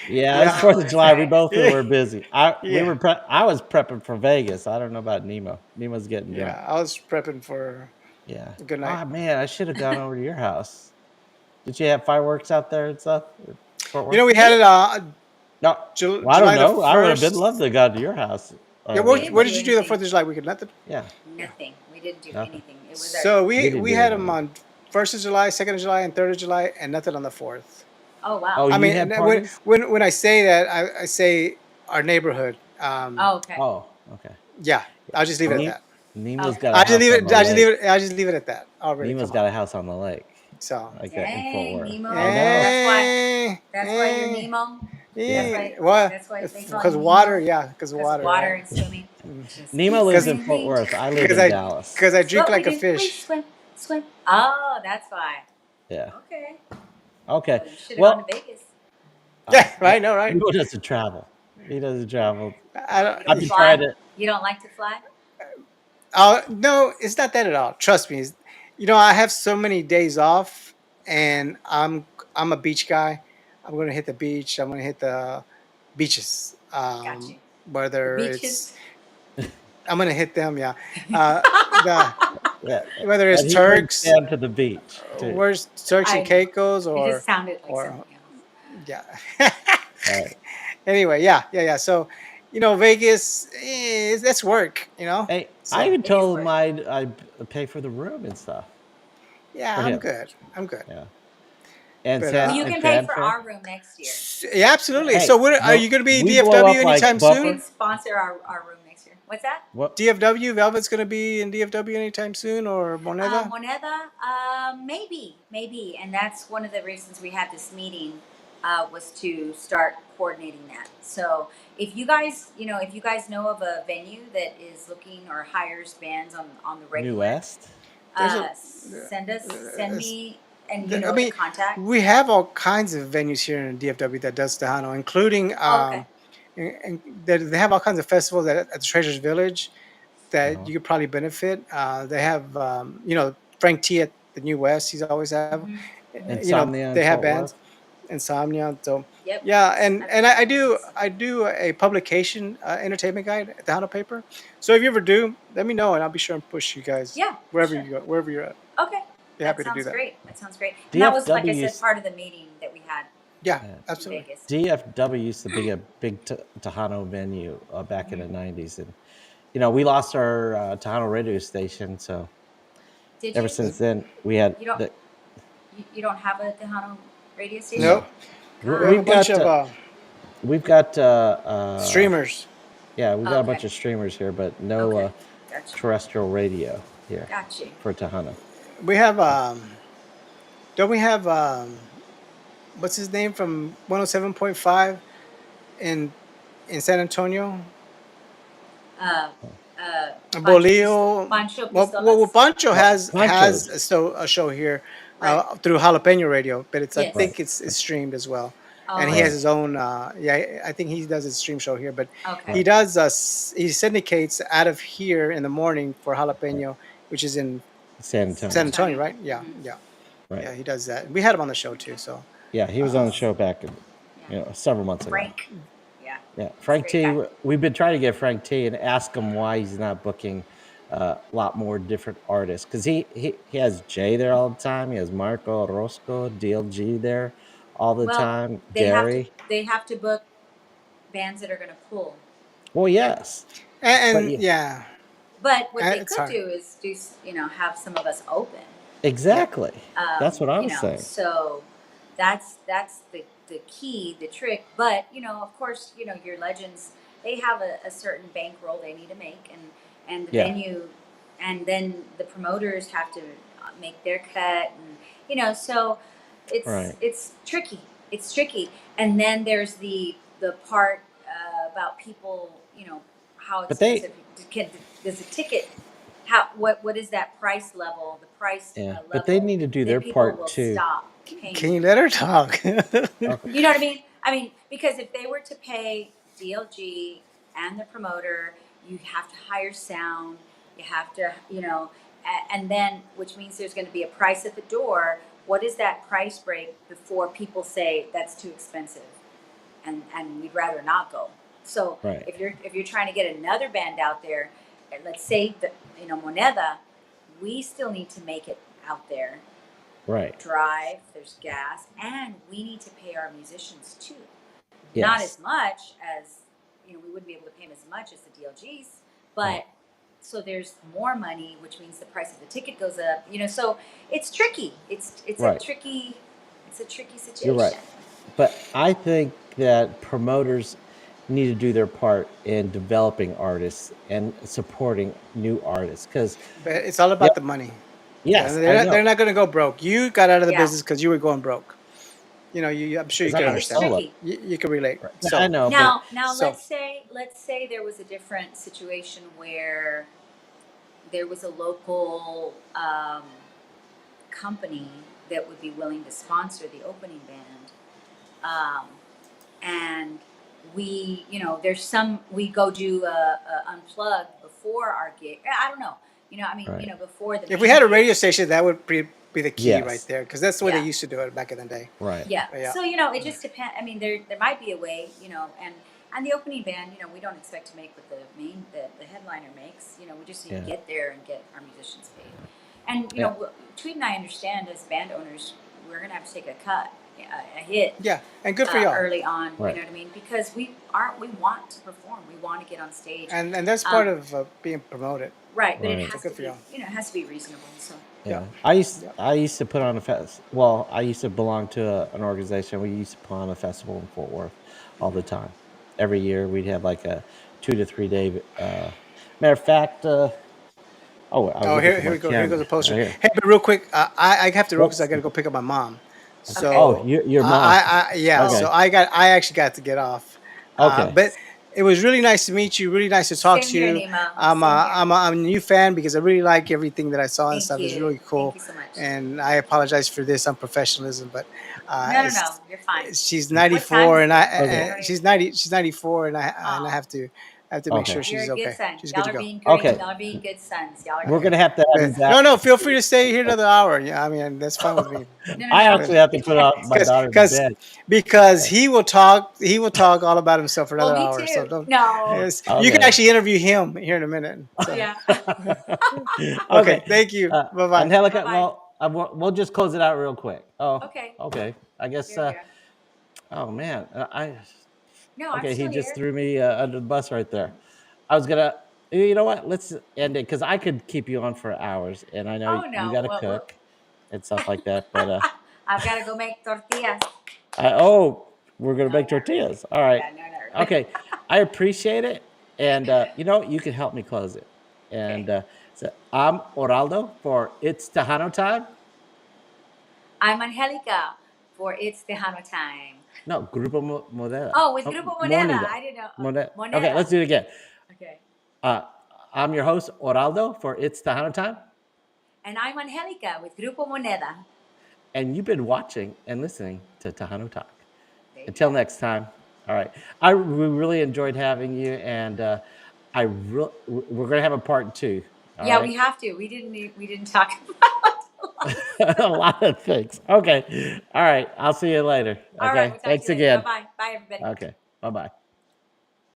Yeah, it's Yeah, Oh, Fourth of that's July. We right. both yeah, were busy. yeah, I was prepping for Vegas. I don't know about Nemo. Nemo's getting drunk. yeah. I was prepping for Yeah. a good night. Oh man, I should have gone over to your house. Did you have fireworks out there and stuff? Fort You know, Worth? we had We it No. Well, I don't July the know. I would have been loved first. to have gone to your house. Yeah, we what didn't But did do you do the anything. 4th of July weekend? Nothing. yeah, Yeah. Nothing. We didn't do nothing. anything. It was our. So We we didn't we do had them anything. on 1st of July, 2nd of July, and 3rd of July, and nothing on the 4th. Oh Oh, wow. I you mean, had when parties? when I say that, I say our neighborhood. Oh okay. Oh, okay. Yeah, I'll just leave it at Ne- that. Nemo's Okay. got a house on the lake. I just leave it at that. Already, Nemo's come got on. a house on the lake, So, like that in Fort Dang, Worth. I Nemo. know. That's why. eh, That's why you're eh, Nemo. That's Yeah. eh. why. Well, That's why they call because you water, Nemo. yeah, because Because of water, water right? and swimming. Just Nemo keep lives in swimming, Fort we. Worth. I live Because in I Dallas. because I That's drink what we like a do. We fish. swim, swim. Oh, that's why. Yeah. Okay. Okay. Well, you should have gone Well, to Vegas. Yeah, right. No, right. Nemo doesn't travel. He doesn't travel. I don't. You I've don't been trying fly. to. You don't like to fly. No, it's not that at all. Trust me. You know, I have so many days off, and I'm a beach guy. I'm gonna hit the beach. I'm gonna hit the beaches. Got you. The Whether it's beaches. I'm gonna hit them. Yeah. The Yeah, whether it's and he brings Turks, Sam to the beach too. where's Turks and I know. Caicos, It just sounded like or something else. yeah. All right. Anyway, yeah, yeah, yeah. So, Vegas, that's work. Hey, I So even It is told him work. I'd pay for the room and stuff yeah, for I'm him. good. I'm good. Yeah, and But Well, you and can pay for transfer. our room next year. yeah, absolutely. So So, Hey, what are no, you going to be we blow DFW up like anytime you soon? can bumper. sponsor our room next year. What's that? What? DFW, Velvet's going to be in DFW anytime soon, or Moneda? Moneda, maybe, and that's one of the reasons we had this meeting was to start coordinating that. So if you guys know of a venue that is looking or hires bands on the New regular, West? There's a. send me and I the mean, contact. we have all kinds of venues here in DFW that does Tejano, including Oh, okay. and they have all kinds of festivals at the Treasures Village that Uh-huh. you could probably benefit. They have, Frank T at the New West. He's always have, Hmm. Hmm. Insomnia in they have Fort bands, Worth. Insomnia. So Yep. yeah, and I've and been to I, I one of do those. I do a publication entertainment guide at the Hano paper. So if you ever do, let me know and I'll be sure and push you guys Yeah, for sure. wherever you're at. Okay, Be that happy to do sounds that. great. That sounds great. And that was, like I DFW said, used, part of the meeting that we had Yeah, yeah, in absolutely. Vegas. DFW used to be a big Tejano venue back in Hmm. the '90s, and we lost our Tejano radio station, so Did ever you? since then we had You don't the you don't have a Tejano radio station? Nope. no. We have a God. We've bunch got of we've got streamers. yeah, we got a bunch Okay. of streamers here, but no Okay. Got you. terrestrial radio here Got you. for Tejano. We have don't we have what's his name from 107.5 in San Antonio? Uh, Bolillo. Pancho Well, Pistolas. Pancho has Ponchos, a show here Right. through Jalapeno Radio, but I Yes. right, think it's streamed as well, and Oh, he I has right. his see. own. Yeah, I think he does his stream show here, but Okay. he Right, does. He syndicates out of here in the morning for right. Jalapeno, which is in San San San Antonio, Antonio, Antonio. right? Yeah, Hmm. yeah, right? yeah. He does that. We had him on the show too, so. Yeah, he was on the Uh, show back, Yeah. several months ago. Frank. Yeah. Yeah, He's a Frank great T. guy. We've been trying to get Frank T. and ask him why he's not booking a lot more different artists because he has Jay there all the time. He has Marco Roscoe, DLG there all the Well, time. Gary. they have to book bands that are going to pull. Well, yes, but and yeah, yeah, But what they it's could hard. do is have some of us open. Yeah. exactly. That's what I was saying. So that's the key, the trick. But of course, your legends, they have a certain bankroll they need to make, and the Yeah, venue, and then the promoters have to make their cut, and so. Right. it's tricky. It's tricky. And then there's the part about people, how But they expensive can does a ticket, how what is that price level, the price yeah, but they level need to do their that people part will too. stop paying Can you for. let her talk? Okay. You know what I mean? I mean, because if they were to pay DLG and the promoter, you have to hire sound, you have to, and then, which means there's going to be a price at the door. What is that price break before people say that's too expensive, and we'd rather not go? So Right. if you're trying to get another band out there, let's say that Moneda, we still need to make it out there, Right. drive, there's gas, and we need to pay our musicians too. Not Yes. as much as, we wouldn't be able to pay them as much as the DLGs, Right. but so there's more money, which means the price of the ticket goes up. So it's tricky. Right. It's a tricky You're right. situation. But I think that promoters need to do their part in developing artists and supporting new artists. Because But it's all yeah, about the money. yes, I They're know. not going to go broke. You got out of the Yeah. business because you were going broke. I'm sure you Because I can got a It's understand. solo. tricky. You can relate. Right. Yeah, I So, know, but Now so let's say there was a different situation where there was a local company that would be willing to sponsor the opening band, and there's we go do a unplug before our gig. I don't know. I mean, right. before the if we main had a gig. radio station, that would be the key right Yes. there, because that's the way they Yeah. used to do it back in the day. Right. Yeah. But yeah. So it just depends. I mean, there might be a way, and the opening band, we don't expect to make what the headliner makes. We just need to Yeah. get there and get our musicians paid. And Yeah. Tweet and I understand as band owners, we're gonna have to take a cut, a hit Yeah, and good for y'all. early on. You Right. know what I mean? Because we want to perform. We want to get on stage. And that's part Um, of being promoted. right, but it Right. So has good to for be, y'all. it has to be reasonable. So Yeah. Yeah. I used Yeah. I used to put on a fest. Well, I used to belong to an organization. We used to put on a festival in Fort Worth all the time. Every year we'd have like a 2 to 3 day. Matter of fact, I was Oh, looking here, for here my we go. Here goes calendar a poster. right here. Hey, but real quick, I have to roll because I Whoops. got to go pick up my mom. okay. Oh, So your mom. yeah. Okay. So I actually got to get off. Okay. But it was really nice to meet you. Really nice to talk Same to here, you. Nima. Same here. I'm a new fan because I really like everything that I saw and Thank stuff. It's you. really Thank cool. you so much. And I apologize for this unprofessionalism, but No. it's You're fine. she's What time 94 is and it? I Okay. don't even. she's 90 she's 94 and I Oh, have to make Okay. sure you're she's a good okay. son. She's good Y'all to are go. being great. Okay. Y'all are being good sons. Y'all are We're good. gonna have to have you back. No, feel free to stay here another hour. Yeah, I mean that's fine with me. I No. But actually have to put out my daughter to because bed. because he will talk all about himself for Well, another me hour. So too. don't. No. Yes, you can Okay. actually interview him here in a minute. So Yeah. okay, Okay. thank you. Bye bye. Bye Angelica, bye. well, we'll just close it out real quick. Oh, Okay. okay. I guess. Here we are. Oh man, I. No, I'm Okay, he still just here. threw me under the bus right there. I was gonna. You know what? Let's end it because I could keep you on for hours, and I know Oh you no. got to cook and stuff like that. But I've got to go make tortillas. we're gonna No, make not really. tortillas. All right. Yeah, no, not really. Okay, I appreciate it, and you can help me close it. And Okay. so I'm Oraldo for It's Tejano Time. I'm Angelica for It's Tejano Time. No, Grupo Moneda. Oh, with Oh, Grupo Moneda. Moneda. I didn't know. Moneda. Okay, Moneda. let's do it again. Okay. Uh, I'm your host, Oraldo, for It's Tejano Time. And I'm Angelica with Grupo Moneda. And you've been watching and listening to Tejano Talk. There you Until go. next time. All right. We really enjoyed having you, and we're going to have a part two. All Yeah, right. we have to. We didn't talk about. A lot of things. Okay. All right. I'll see you later. All right, Okay. we'll talk to Thanks you later. Bye again. bye. Bye everybody. Okay. Bye bye.